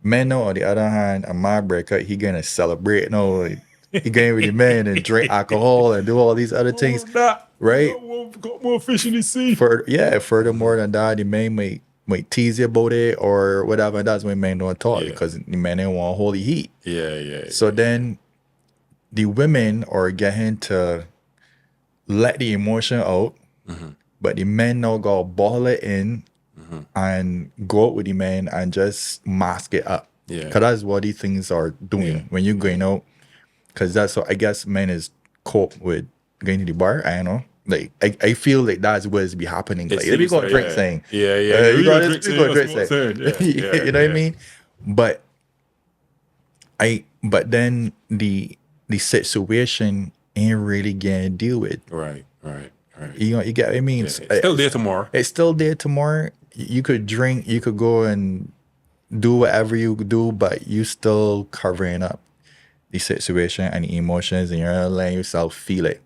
Men, no, on the other hand, a man breakup, he gonna celebrate, no, like, he going with the men and drink alcohol and do all these other things, right? Got more fish in the sea. Furthermore than that, the men might tease you about it or whatever. And that's when men don't talk because the men don't want holy heat. Yeah. So then the women are getting to let the emotion out, but the men now go bottle it in and go out with the men and just mask it up. Yeah. Because that's what these things are doing when you're going out. Because that's what I guess men is cope with going to the bar. I don't know. Like I feel like that's what's be happening. Like let me go drink saying. Yeah. You go drink saying. You know what I mean? But then the situation ain't really getting deal with. Right. You know, you get what I mean? It's still there tomorrow. It's still there tomorrow. You could drink, you could go and do whatever you do, but you still covering up the situation and the emotions, and you're not letting yourself feel it.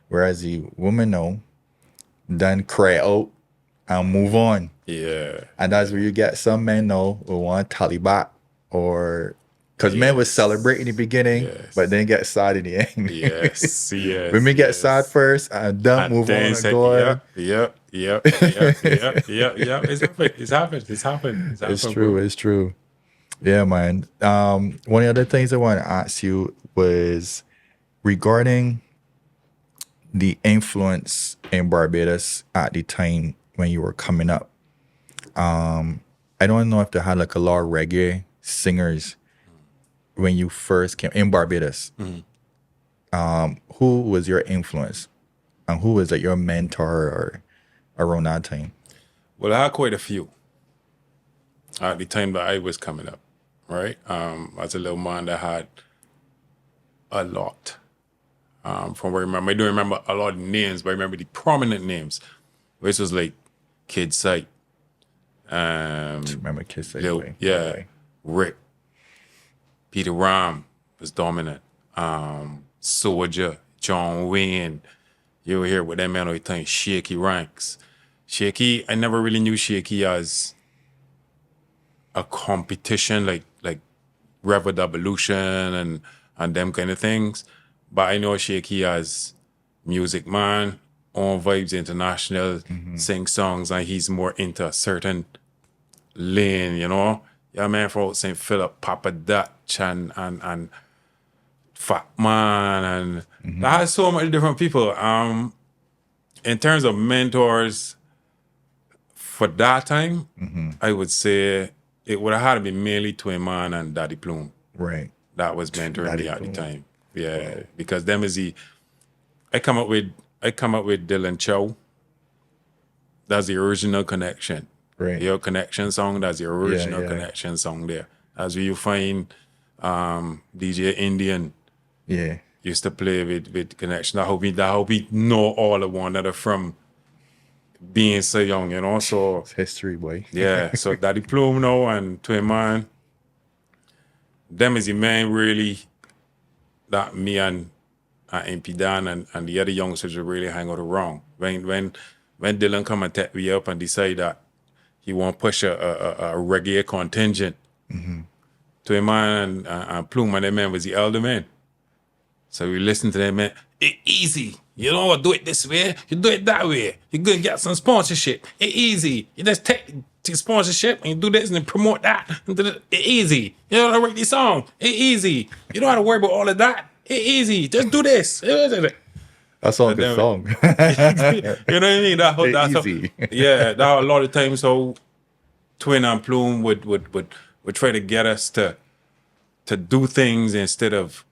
Whereas the woman know, then cry out and move on. Yeah. And that's where you get some men know will want to tally back, or because men would celebrate in the beginning, but then get sad in the end. Yes. Women get sad first and then move on and go on. Yep. It's happened. It's true. Yeah, man. One of the other things I want to ask you was regarding the influence in Barbados at the time when you were coming up. I don't know if they had like a lot of reggae singers when you first came in Barbados. Who was your influence, and who was like your mentor or around that time? Well, I had quite a few at the time that I was coming up, right? As a little man, that had a lot. From what I remember, I don't remember a lot of names, but I remember the prominent names, which was like Kid Sight. Remember Kid Sight? Rick. Peter Ram was dominant. Soldier, John Wayne. You were here with that man all the time. Shakey Ranks. Shakey, I never really knew Shakey as a competition like Reverend Evolution and them kind of things. But I know Shakey as music man, on Vibes International, sing songs, and he's more into a certain lane, you know? Yeah, man, for St. Philip, Papa Dutch and Fat Man, and I had so many different people. In terms of mentors, for that time, I would say it would have had to be mainly Twin Man and Daddy Plume. Right. That was mentoring me at the time. Yeah, because them is I come up with Dylan Chow. That's the original Connection. Right. Your Connection song, that's the original Connection song there. That's where you find DJ Indian. Yeah. Used to play with Connection. I hope he know all the one that are from being so young, you know. So it's history, boy. Yeah. So Daddy Plume now and Twin Man. Them is the man really that me and MP Dan and the other youngsters would really hang out around. When Dylan come and take me up and decide that he want to push a reggae contingent, Twin Man and Plume and them man was the elder man. So we listen to them, man. It's easy. You don't do it this way. You do it that way. You're going to get some sponsorship. It's easy. You just take sponsorship and you do this and then promote that. It's easy. You don't have to write this song. It's easy. You don't have to worry about all of that. It's easy. Just do this. That's all a good song. You know what I mean? That's easy. That a lot of times, so Twin and Plume would try to get us to do things instead of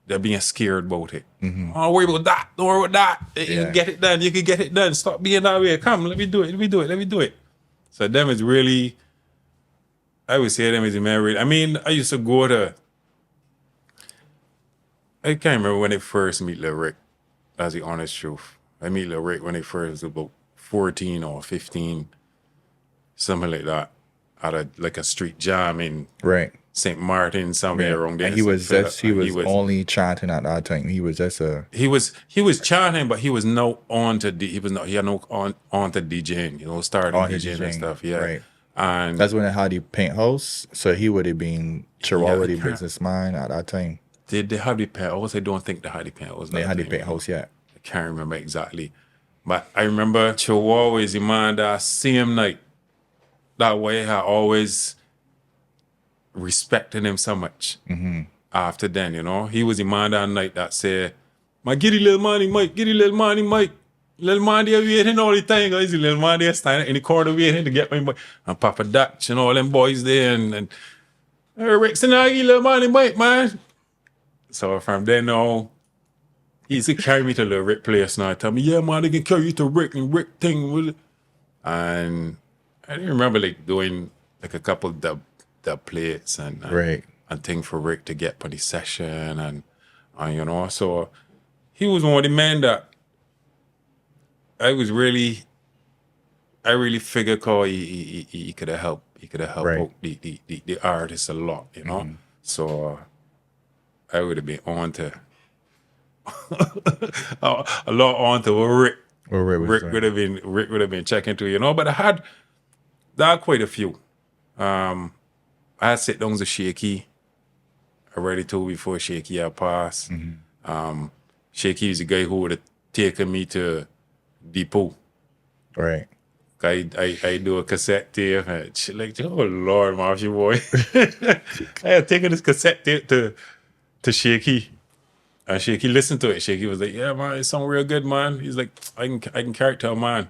they're being scared about it. Don't worry about that. Don't worry about that. You can get it done. You can get it done. Stop being that way. Come, let me do it. So them is really, I would say them is the man really. I mean, I used to go to, I can't remember when I first meet Lil Rick. That's the honest truth. I meet Lil Rick when I first was about 14 or 15, something like that, at a street jam in St. Martin, somewhere around there. And he was only chanting at that time. He was just he was chanting, but he was no on to he had no on to DJing, you know, starting DJing and stuff. Yeah. Right. And that's when they had the paint house. So he would have been Chihuahua the businessman at that time. Did they have the paint house? I don't think they had the paint house. They had the paint house, yeah. I can't remember exactly. But I remember Chihuahua is the man that same night. That way I always respected him so much. After then, you know. He was the man that night that said, "My giddy little money, Mike, giddy little money, Mike. Little man there waiting all the time, guys. The little man there standing in the corner waiting to get my Mike." And Papa Dutch and all them boys there and Rick's an little money, mate, man. So from then on, he used to carry me to Lil Rick place now. Tell me, yeah, man, they can carry you to Rick and Rick thing with it. And I didn't remember like doing like a couple dub plates and Right. and thing for Rick to get for the session and you know. So he was one of the men that I really figured how he could have helped. He could have helped Right. out the artists a lot, you know. So I would have been on to a lot on to what What Rick was doing. Rick would have been checking to, you know. But I had quite a few. I had sit down with Shakey. I already told before Shakey had passed. Shakey is the guy who would have taken me to Depot. Right. I do a cassette tape and shit like, oh Lord, Marshy boy. I had taken this cassette tape to Shakey. And Shakey listened to it. Shakey was like, yeah, man, it sound real good, man. He's like, I can character a man.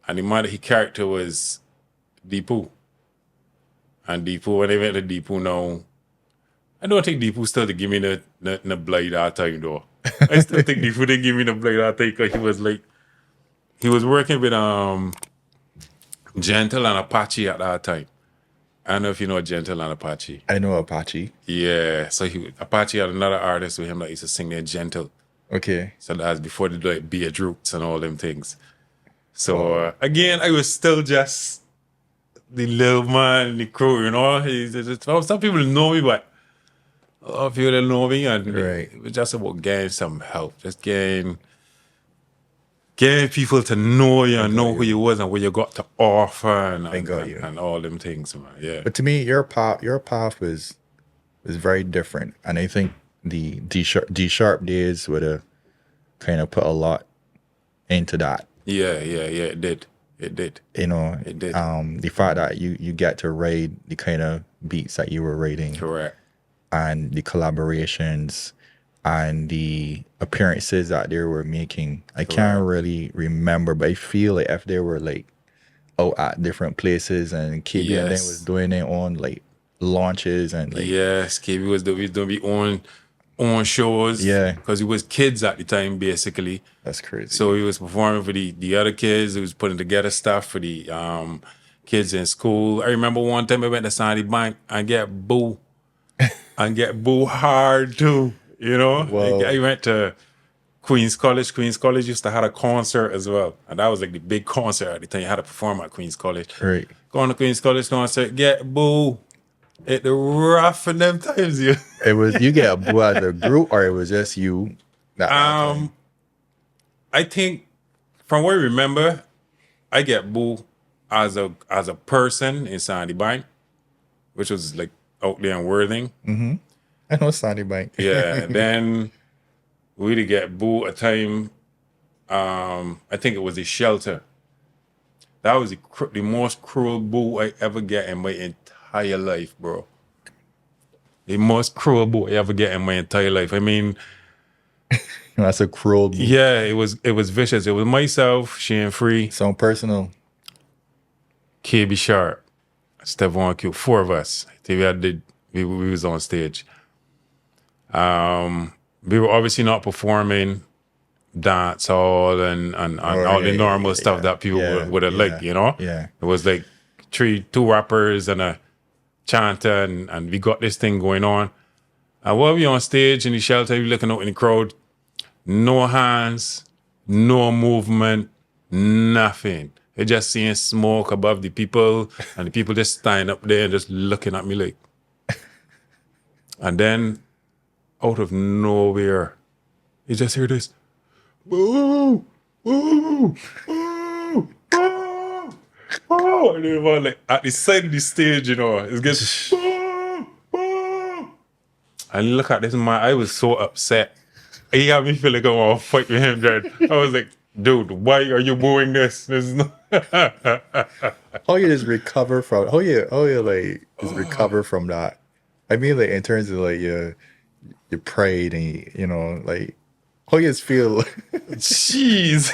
And the man that he character was Deepu. And Deepu, when they went to Deepu now, I don't think Deepu still to give me the blade that time though. I still think Deepu didn't give me the blade that time because he was like, he was working with Gentle and Apache at that time. I don't know if you know Gentle and Apache. I know Apache. Yeah, so Apache had another artist with him that used to sing their Gentle. Okay. So that's before they do like Beard Roots and all them things. So again, I was still just the little man, the crew, you know. Some people know me, but a lot of people don't know me, and Right. it was just about getting some help, just getting people to know you and know who you was and what you got to offer and all them things, man. Yeah. But to me, your path was very different, and I think the D sharp days would have kind of put a lot into that. Yeah, it did. You know, It did. The fact that you get to ride the kind of beats that you were raiding, Correct. and the collaborations and the appearances that they were making. I can't really remember, but I feel like if they were like out at different places and KB and then was doing their own like launches and like yes, KB was doing the on shows. Yeah. Because he was kids at the time, basically. that's crazy. So he was performing for the other kids. He was putting together stuff for the kids in school. I remember one time I went to Sandy Bank and get boo hard too. You know? Whoa. I went to Queens College. Queens College used to have a concert as well. And that was like the big concert at the time. You had to perform at Queens College. Right. Going to Queens College concert, get boo. At the rough in them times, yeah. It was you get a boo as a group, or it was just you? I think from what I remember, I get boo as a person in Sandy Bank, which was like out there in Worthing. I know Sandy Bank. Yeah. Then we'd get boo a time. I think it was a shelter. That was the most cruel boo I ever get in my entire life, bro. The most cruel boo I ever get in my entire life. I mean, That's a cruel boo. yeah, it was vicious. It was myself, Shane Free, So personal. KB Sharp, Stephon Q, 4 of us. We was on stage. We were obviously not performing dance hall and all the normal stuff that people would have liked, you know? Yeah. It was like two rappers and a chanter and we got this thing going on. And while we on stage in the shelter, we looking out in the crowd, no hands, no movement, nothing. They just seeing smoke above the people and the people just standing up there and just looking at me like. And then out of nowhere, you just hear this, boo, boo, boo, boo, boo. And everyone like at the side of the stage, you know, it's gets boo, boo. And look at this man, I was so upset. He had me feel like I want to fight with him, Jared. I was like, dude, why are you booing this? This is not How you just recover from? How you like just recover from that? I mean, like in terms of like your pride and you know, like how you just feel. Jeez.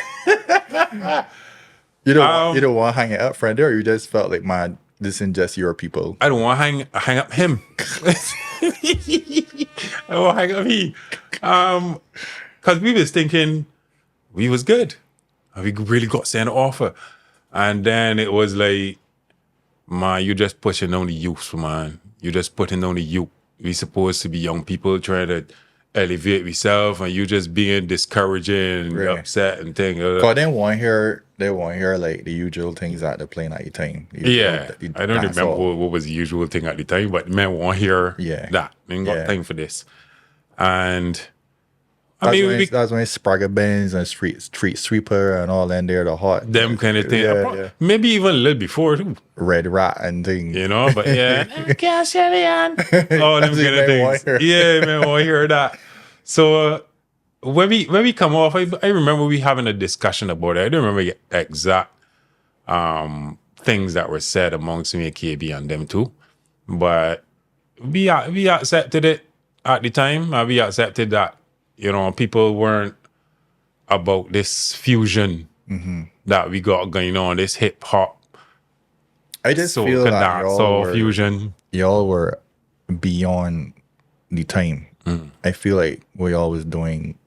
You don't want to hang it up, friend, or you just felt like, man, this ain't just your people. I don't want to hang up him. I want to hang up he. Because we was thinking we was good. We really got sent an offer. And then it was like, man, you just pushing on the youth, man. You just putting on the youth. We supposed to be young people trying to elevate yourself, and you just being discouraging, Right. upset and thing. Cause they want hear like the usual things that they're playing at the time. Yeah, I don't remember what was the usual thing at the time, but men won't hear that. They ain't got time for this. And that's when Spragga Benz and Street Sweeper and all in there, the hot them kind of thing. Yeah. Maybe even a little before too. Red Rat and things. You know, but yeah. All them kind of things. Yeah, man, want to hear that. So when we come off, I remember we having a discussion about it. I don't remember the exact things that were said amongst me and KB and them too. But we accepted it at the time. And we accepted that, you know, people weren't about this fusion that we got going on, this hip hop. I just feel that fusion. Y'all were beyond the time. I feel like what y'all was doing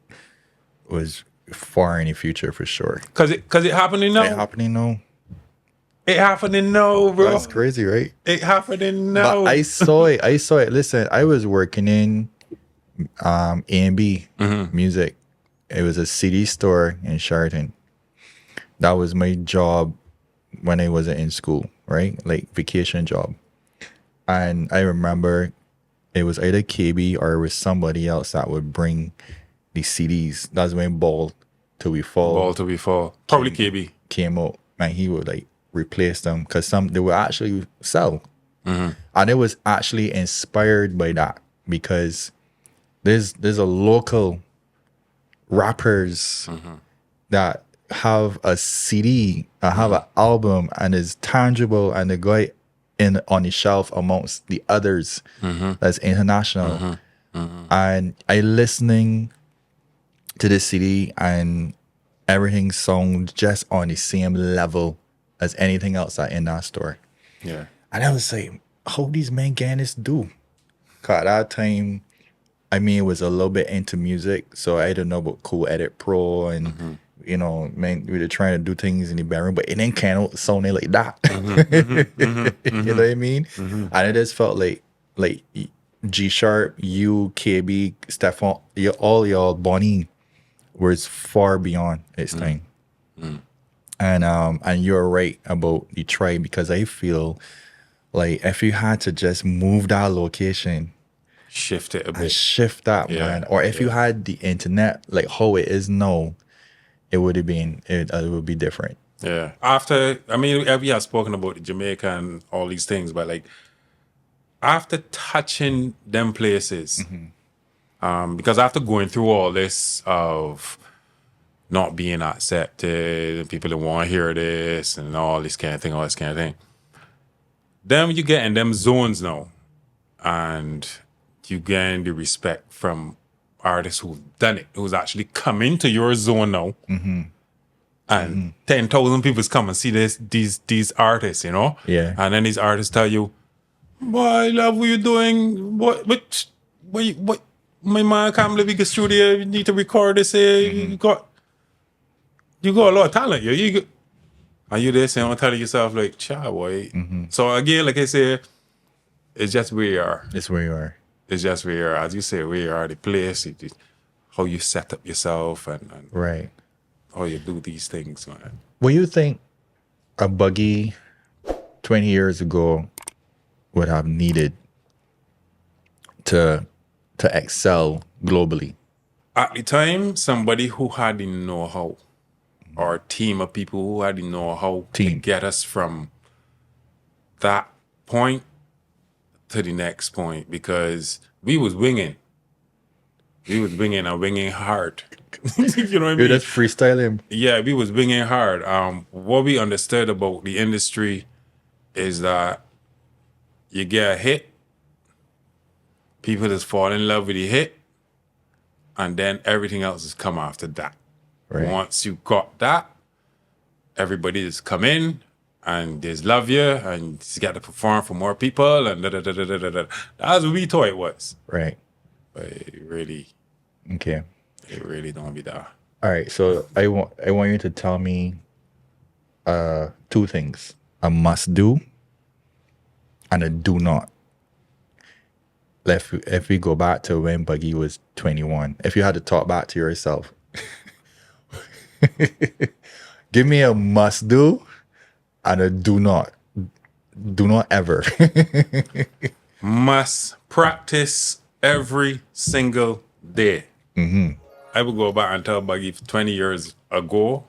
was far in the future for sure. Cause it happening now. It happening now. It happening now, bro. That's crazy, right? It happening now. But I saw it. Listen, I was working in A&B music. It was a CD store in Sheraton. That was my job when I wasn't in school, right? Like vacation job. And I remember it was either KB or it was somebody else that would bring the CDs. That's when Ball Till We Fall. Probably KB came out, and he would like replace them because they would actually sell. And it was actually inspired by that because there's a local rappers that have a CD, have an album, and is tangible, and they go on the shelf amongst the others that's international. And I listening to this CD, and everything sounds just on the same level as anything else that in that store. Yeah. And I was like, how these men getting this do? Cause at that time, I mean, it was a little bit into music, so I didn't know about Cool Edit Pro and you know, man, we were trying to do things in the bedroom, but it didn't kind of sound like that. You know what I mean? And it just felt like G Sharp, you, KB, Stefan, all y'all, Bonnie, was far beyond its time. And you're right about the tribe, because I feel like if you had to just move that location, shift it a bit, shift that, man, or if you had the internet like how it is now, it would be different. Yeah. After, I mean, we have spoken about Jamaica and all these things, but like after touching them places, because after going through all this of not being accepted, and people don't want to hear this and all this kind of thing, then you get in them zones now, and you gain the respect from artists who've done it, who's actually come into your zone now, and 10,000 people come and see these artists, you know? Yeah. And then these artists tell you, boy, I love what you're doing. What, my man can't believe you get studio, you need to record this here. You got a lot of talent. Are you there saying, telling yourself like, cha boy. So again, like I say, it's just where you are. It's where you are. It's just where you are. As you say, where you are, the place, how you set up yourself and right. How you do these things, man. What do you think a Buggy 20 years ago would have needed to excel globally? At the time, somebody who had the know-how, or a team of people who had the know-how to get us from that point to the next point, because we was winging. We was winging and winging hard. You know what I mean? You're just freestyling. Yeah, we was winging hard. What we understood about the industry is that you get a hit, people just fall in love with the hit, and then everything else has come after that. Right. Once you got that, everybody just come in and there's love you, and you got to perform for more people, and That's what we thought it was. Right. But it really don't be that. All right. So I want you to tell me two things: a must do and a do not. If we go back to when Buggy was 21, if you had to talk back to yourself, give me a must do and a do not. Do not ever. Must practice every single day. I would go back and tell Buggy 20 years ago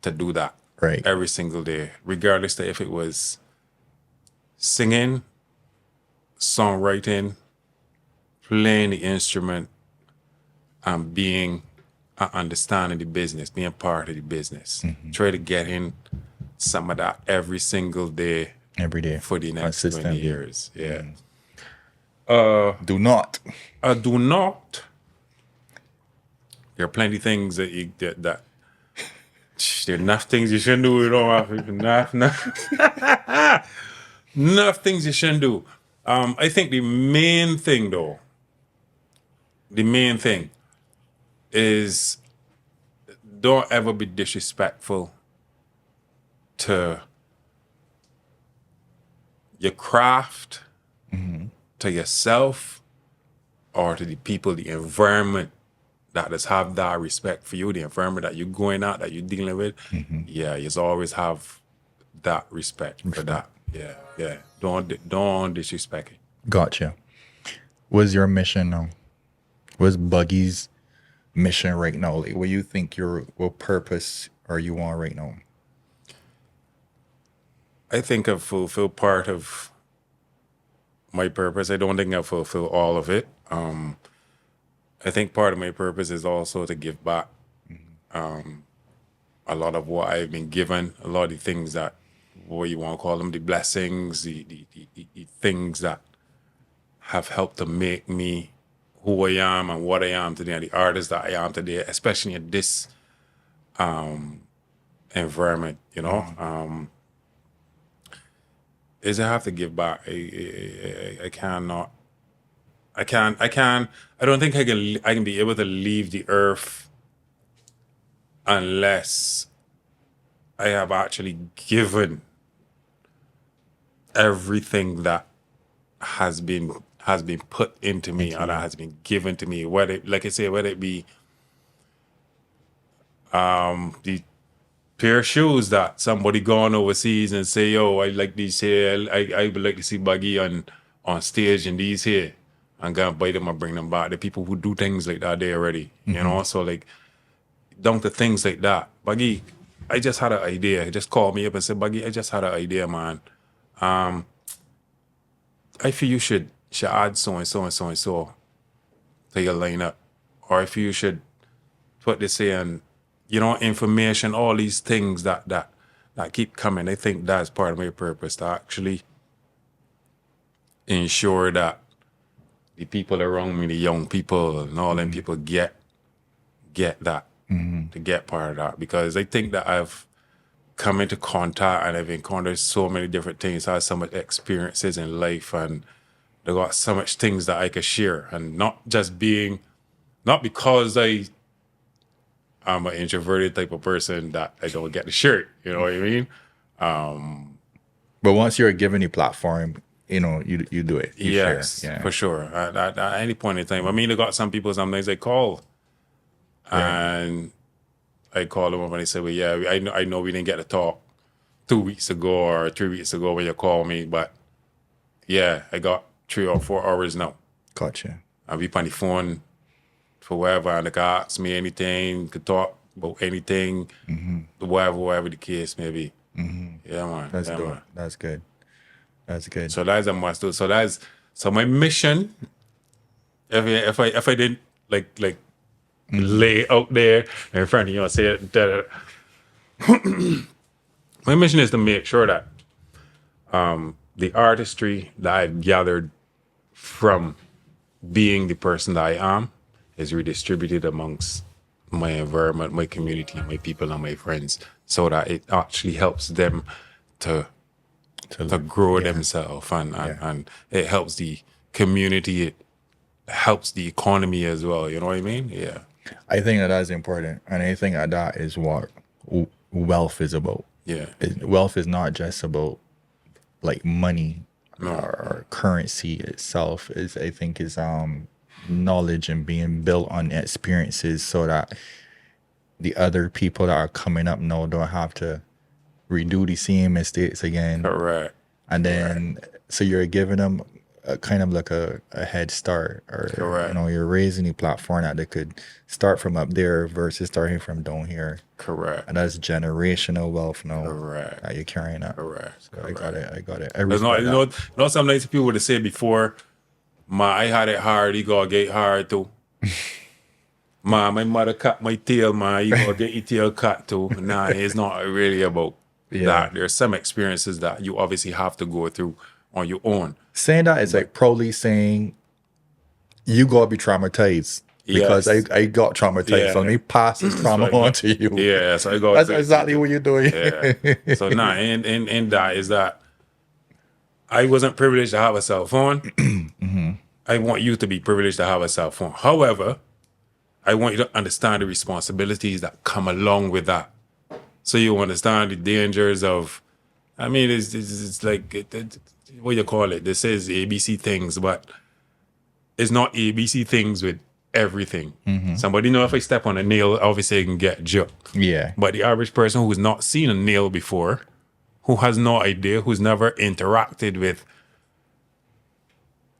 to do that. Right. Every single day, regardless of if it was singing, songwriting, playing the instrument, and being understanding the business, being part of the business. Try to get in some of that every single day. Every day. For the next 20 years. Yeah. Do not. Do not. There are plenty of things that there are enough things you shouldn't do. You know, enough things you shouldn't do. I think the main thing is don't ever be disrespectful to your craft, to yourself, or to the people, the environment that does have that respect for you, the environment that you're going out, that you're dealing with. Yeah, you always have that respect for that. Yeah. Don't disrespect it. Gotcha. What's your mission now? What's Buggy's mission right now? Like, what you think what purpose are you on right now? I think I've fulfilled part of my purpose. I don't think I've fulfilled all of it. I think part of my purpose is also to give back. A lot of what I've been given, a lot of the things that, what you want to call them, the blessings, the things that have helped to make me who I am and what I am today, and the artist that I am today, especially in this environment, you know. Is I have to give back. I don't think I can be able to leave the earth unless I have actually given everything that has been put into me or that has been given to me. Whether it be the pair of shoes that somebody gone overseas and say, yo, I like these here. I would like to see Buggy on stage in these here. I'm gonna buy them and bring them back. The people who do things like that, they already, you know. So like, down to things like that. Buggy, I just had an idea. He just called me up and said, Buggy, I just had an idea, man. I feel you should add so and so and so and so to your lineup, or if you should put this in, you know, information, all these things that keep coming. I think that's part of my purpose, to actually ensure that the people around me, the young people and all them people get that, to get part of that. Because I think that I've come into contact and I've encountered so many different things, had so much experiences in life, and they got so much things that I could share. And not because I'm an introverted type of person that I don't get the shirt, you know what I mean? But once you're given a platform, you know, you do it. You yes, share. Yeah. for sure. At any point in time. I mean, they got some people sometimes they call, and I call them up and they say, well, yeah, I know we didn't get to talk 2 weeks ago or 3 weeks ago when you called me, but yeah, I got 3 or 4 hours now. Gotcha. I'll be on the phone for whatever, and they can ask me anything, could talk about anything, whatever the case may be. Yeah, man. That's yeah, good. man. That's good. That's good. So that's a must do. So my mission. If I didn't like lay out there in front of you and say it, my mission is to make sure that the artistry that I've gathered from being the person that I am is redistributed amongst my environment, my community, my people, and my friends, so that it actually helps them to grow themselves, and it helps the community. It helps the economy as well. You know what I mean? Yeah. I think that is important, and I think that is what wealth is about. Yeah. Wealth is not just about like money No. or currency itself. Is I think is knowledge and being built on experiences, so that the other people that are coming up now don't have to redo the same mistakes again. Correct. And then so you're giving them a kind of like a head start, or Correct. you know, you're raising the platform that they could start from up there versus starting from down here. Correct. And that's generational wealth now. Correct. That you're carrying up. Correct. So I got it. There's respect not, that. sometimes people would say before, I had it hard, you gotta get hard too. My mother cut my tail, you gotta get your tail cut too. Nah, it's not really about that. There's some experiences that you obviously have to go through on your own. Saying that is like probably saying you gotta be traumatized. Because Yes. I got traumatized, so let me pass this trauma on to you. Yeah, so I got That's exactly what you're doing. Yeah. So and that is that I wasn't privileged to have a cell phone. Mm-hmm. I want you to be privileged to have a cell phone. However, I want you to understand the responsibilities that come along with that. So you understand the dangers of, I mean, it's like, what you call it? This is ABC things, but it's not ABC things with everything. Mm-hmm. Somebody know if I step on a nail, obviously I can get jerked. Yeah. But the average person who's not seen a nail before, who has no idea, who's never interacted with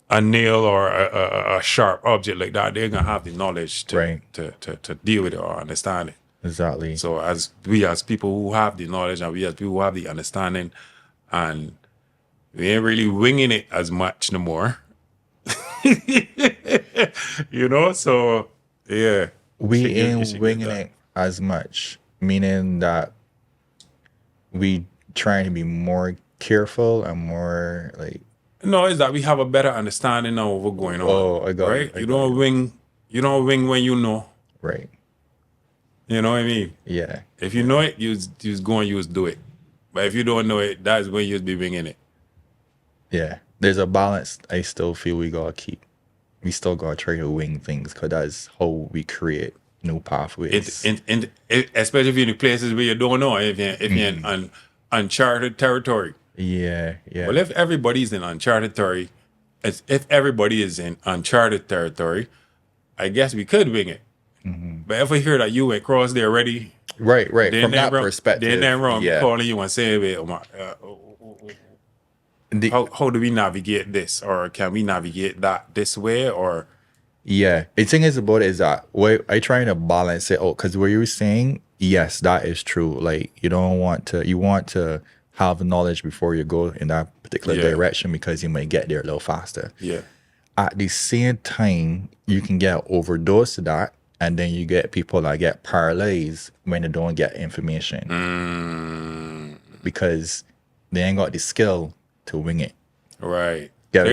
a nail or a sharp object like that, they're gonna have the knowledge to deal with it or understand it. Exactly. So as people who have the knowledge, and we as people who have the understanding, and we ain't really winging it as much no more. You know, so yeah. We ain't winging it as much, meaning that we trying to be more careful and more like. No, it's that we have a better understanding of what's going on. Oh, I got right? it. You don't wing when you know. Right. You know what I mean? Yeah. If you know it, you go and you do it. But if you don't know it, that's when you'll be winging it. Yeah. There's a balance I still feel we gotta keep. We still gotta try to wing things, because that's how we create new pathways. Especially if you're in places where you don't know, if you're in uncharted territory. Yeah. Well, if everybody's in uncharted territory, if everybody is in uncharted territory, I guess we could wing it. Mm-hmm. But if we hear that you went across there already, right. From that perspective, then they're wrong. Calling you and saying, how do we navigate this, or can we navigate that this way, or? Yeah, the thing is about it is that I trying to balance it out, because what you were saying, yes, that is true. Like you want to have knowledge before you go in that particular direction, because you might get there a little faster. Yeah. At the same time, you can get overdosed to that, and then you get people that get paralyzed when they don't get information because they ain't got the skill to wing it. Right. So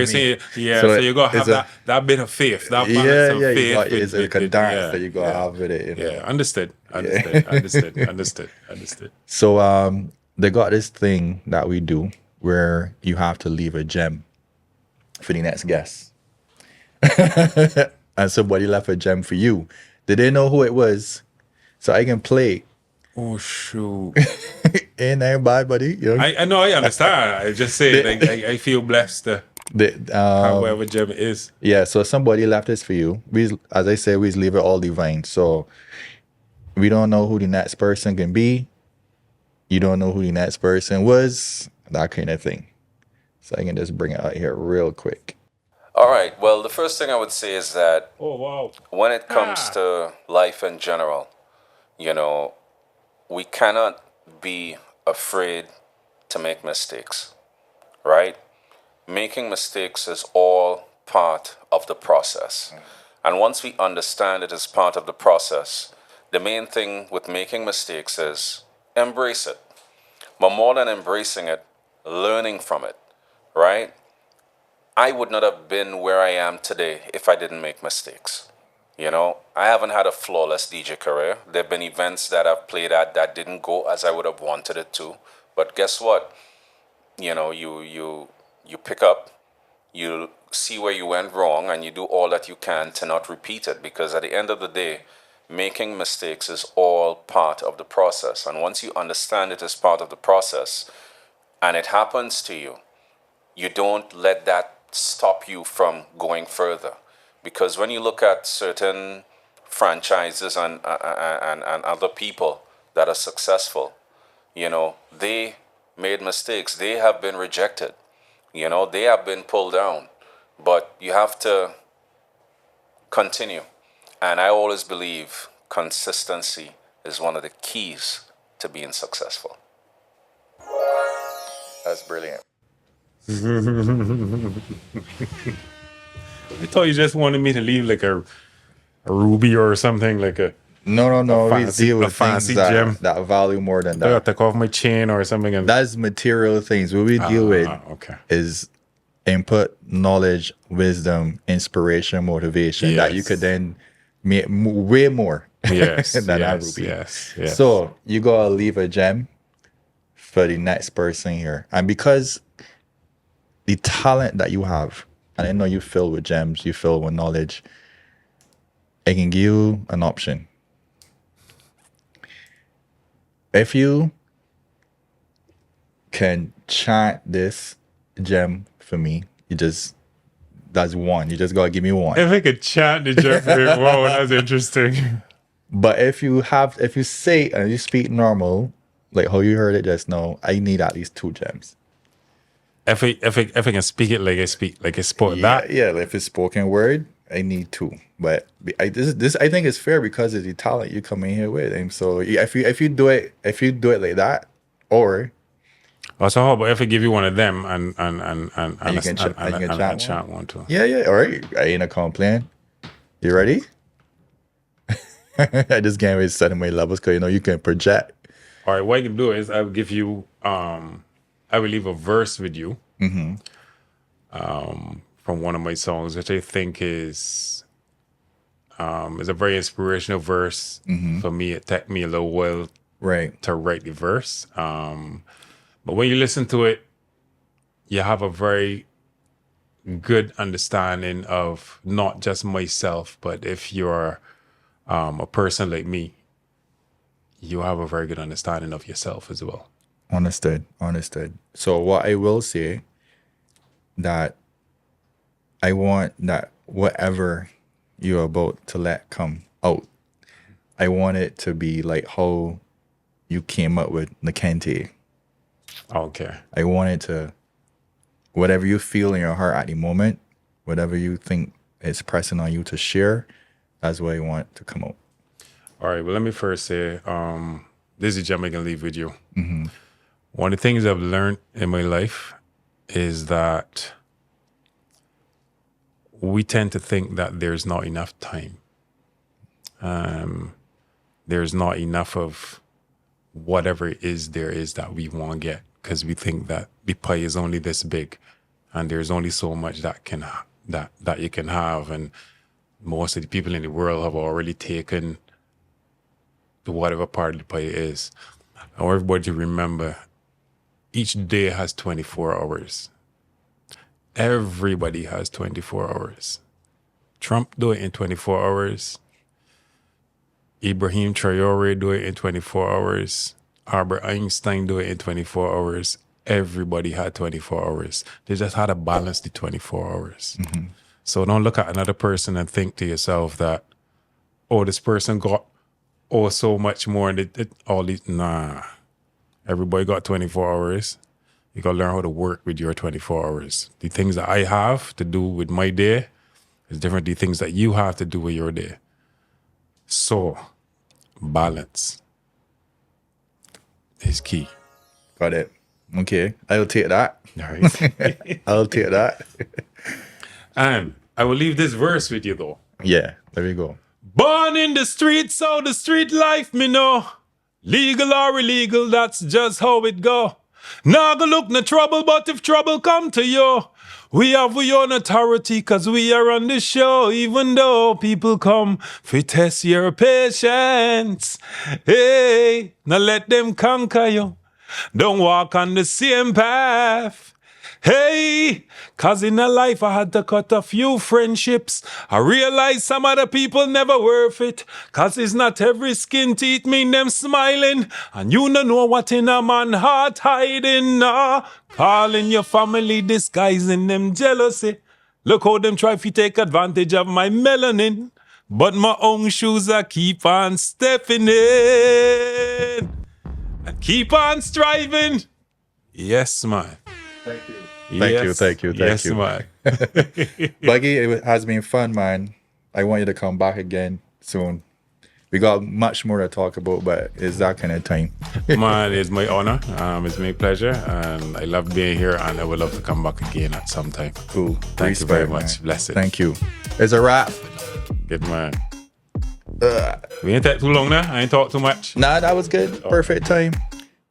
you gotta have that bit of faith, that balance of faith. It's like a dance that you gotta have with it. You know? Yeah, understood. So they got this thing that we do where you have to leave a gem for the next guest. And somebody left a gem for you. They didn't know who it was, so I can play. Oh shoot! Ain't that bad, buddy? You know? I know, I understand. I just say I feel blessed to have whatever gem it is. Yeah, so somebody left this for you. As I say, we leave it all divine. So we don't know who the next person can be. You don't know who the next person was. That kind of thing. So I can just bring it out here real quick. All right. Well, the first thing I would say is that when it comes to life in general, we cannot be afraid to make mistakes, right? Making mistakes is all part of the process. And once we understand it as part of the process, the main thing with making mistakes is embrace it. But more than embracing it, learning from it, right? I would not have been where I am today if I didn't make mistakes, You know, I haven't had a flawless DJ career. There have been events that I've played at that didn't go as I would have wanted it to. But guess what? You know, you pick up, you see where you went wrong, and you do all that you can to not repeat it. Because at the end of the day, making mistakes is all part of the process. And once you understand it as part of the process, and it happens to you, you don't let that stop you from going further. Because when you look at certain franchises and other people that are successful, you know, they made mistakes. They have been rejected. You know, they have been pulled down. But you have to continue. And I always believe consistency is one of the keys to being successful. That's brilliant. I thought you just wanted me to leave like a ruby or something, like a No. fancy- We deal a with things fancy that, gem. that value more than I that. gotta take off my chain or something. And That's material things. What we deal with okay. is input, knowledge, wisdom, inspiration, motivation that you Yes. could then make way more Yes, than that yes, ruby. yes, yes. So you gotta leave a gem for the next person here. And because the talent that you have, and I know you fill with gems, you fill with knowledge, I can give you an option. If you can chant this gem for me, that's one. You just gotta give me one. If I could chant the Jeffrey, wow, that's interesting. But if you say and you speak normal, like how you heard it just now, I need at least 2 gems. If I can speak it like I spoke that. Yeah, if it's spoken word, I need 2. But this I think is fair because of the talent you come in here with. And so if you do it like that, or Also, how about if I give you one of them and you can chant one too? yeah, all right, I ain't a complaint. You ready? I just can't wait to set in my levels because you know you can project. All right, what I can do is I will give you I will leave a verse with you from one of my songs, which I think is a very inspirational verse for me. It took me a little while to write the verse. But when you listen to it, you have a very good understanding of not just myself, but if you're a person like me, you have a very good understanding of yourself as well. Understood. So what I will say, that I want that whatever you're about to let come out, I want it to be like how you came up with Nhakente. Okay. I want it to, whatever you feel in your heart at the moment, whatever you think is pressing on you to share, that's what I want to come out. All right. Well, let me first say, this is gem I can leave with you. One of the things I've learned in my life is that we tend to think that there's not enough time. There's not enough of whatever it is there is that we want to get, because we think that the pie is only this big and there's only so much that you can have, and most of the people in the world have already taken whatever part of the pie is. I want everybody to remember, each day has 24 hours. Everybody has 24 hours. Trump do it in 24 hours. Ibrahim Traore do it in 24 hours. Albert Einstein do it in 24 hours. Everybody had 24 hours. They just had to balance the 24 hours. So don't look at another person and think to yourself that, oh, this person got so much more and all these. Nah. Everybody got 24 hours. You got to learn how to work with your 24 hours. The things that I have to do with my day is different than the things that you have to do with your day. So, balance is key. Got it. Okay. I'll take that. All right. I'll take that. And I will leave this verse with you, though. Yeah. There we go. Born in the streets, so the street life me know. Legal or illegal, that's just how it go. Nah go look no trouble, but if trouble come to you, We have we own authority cause we are on the show, even though people come for test your patience. Hey, now let them conquer you. Don't walk on the same path. Hey, cause in a life I had to cut a few friendships. I realized some other people never worth it. Cause it's not every skin teeth mean them smiling. And you don't know what in a man heart hiding. Nah. Calling your family, disguising them jealousy. Look how them try to take advantage of my melanin. But my own shoes I keep on stepping in. And keep on striving. Yes, man. Thank you. Yes. Thank you. Man. Buggy, it has been fun, man. I want you to come back again soon. We got much more to talk about, but it's that kind of time. Man, it's my honor. It's my pleasure. And I love being here, and I would love to come back again at some time. Cool. Thank you very much. Bless it. Thank you. It's a wrap. Good man. We ain't take too long now. I ain't talk too much. Nah, that was good. Perfect time.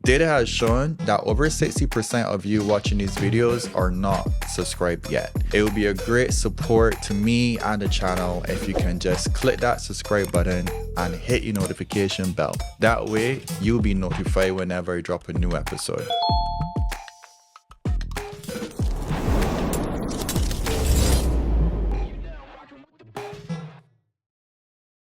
Data has shown that over 60% of you watching these videos are not subscribed yet. It would be a great support to me and the channel if you can just click that subscribe button and hit your notification bell. That way, you'll be notified whenever I drop a new episode.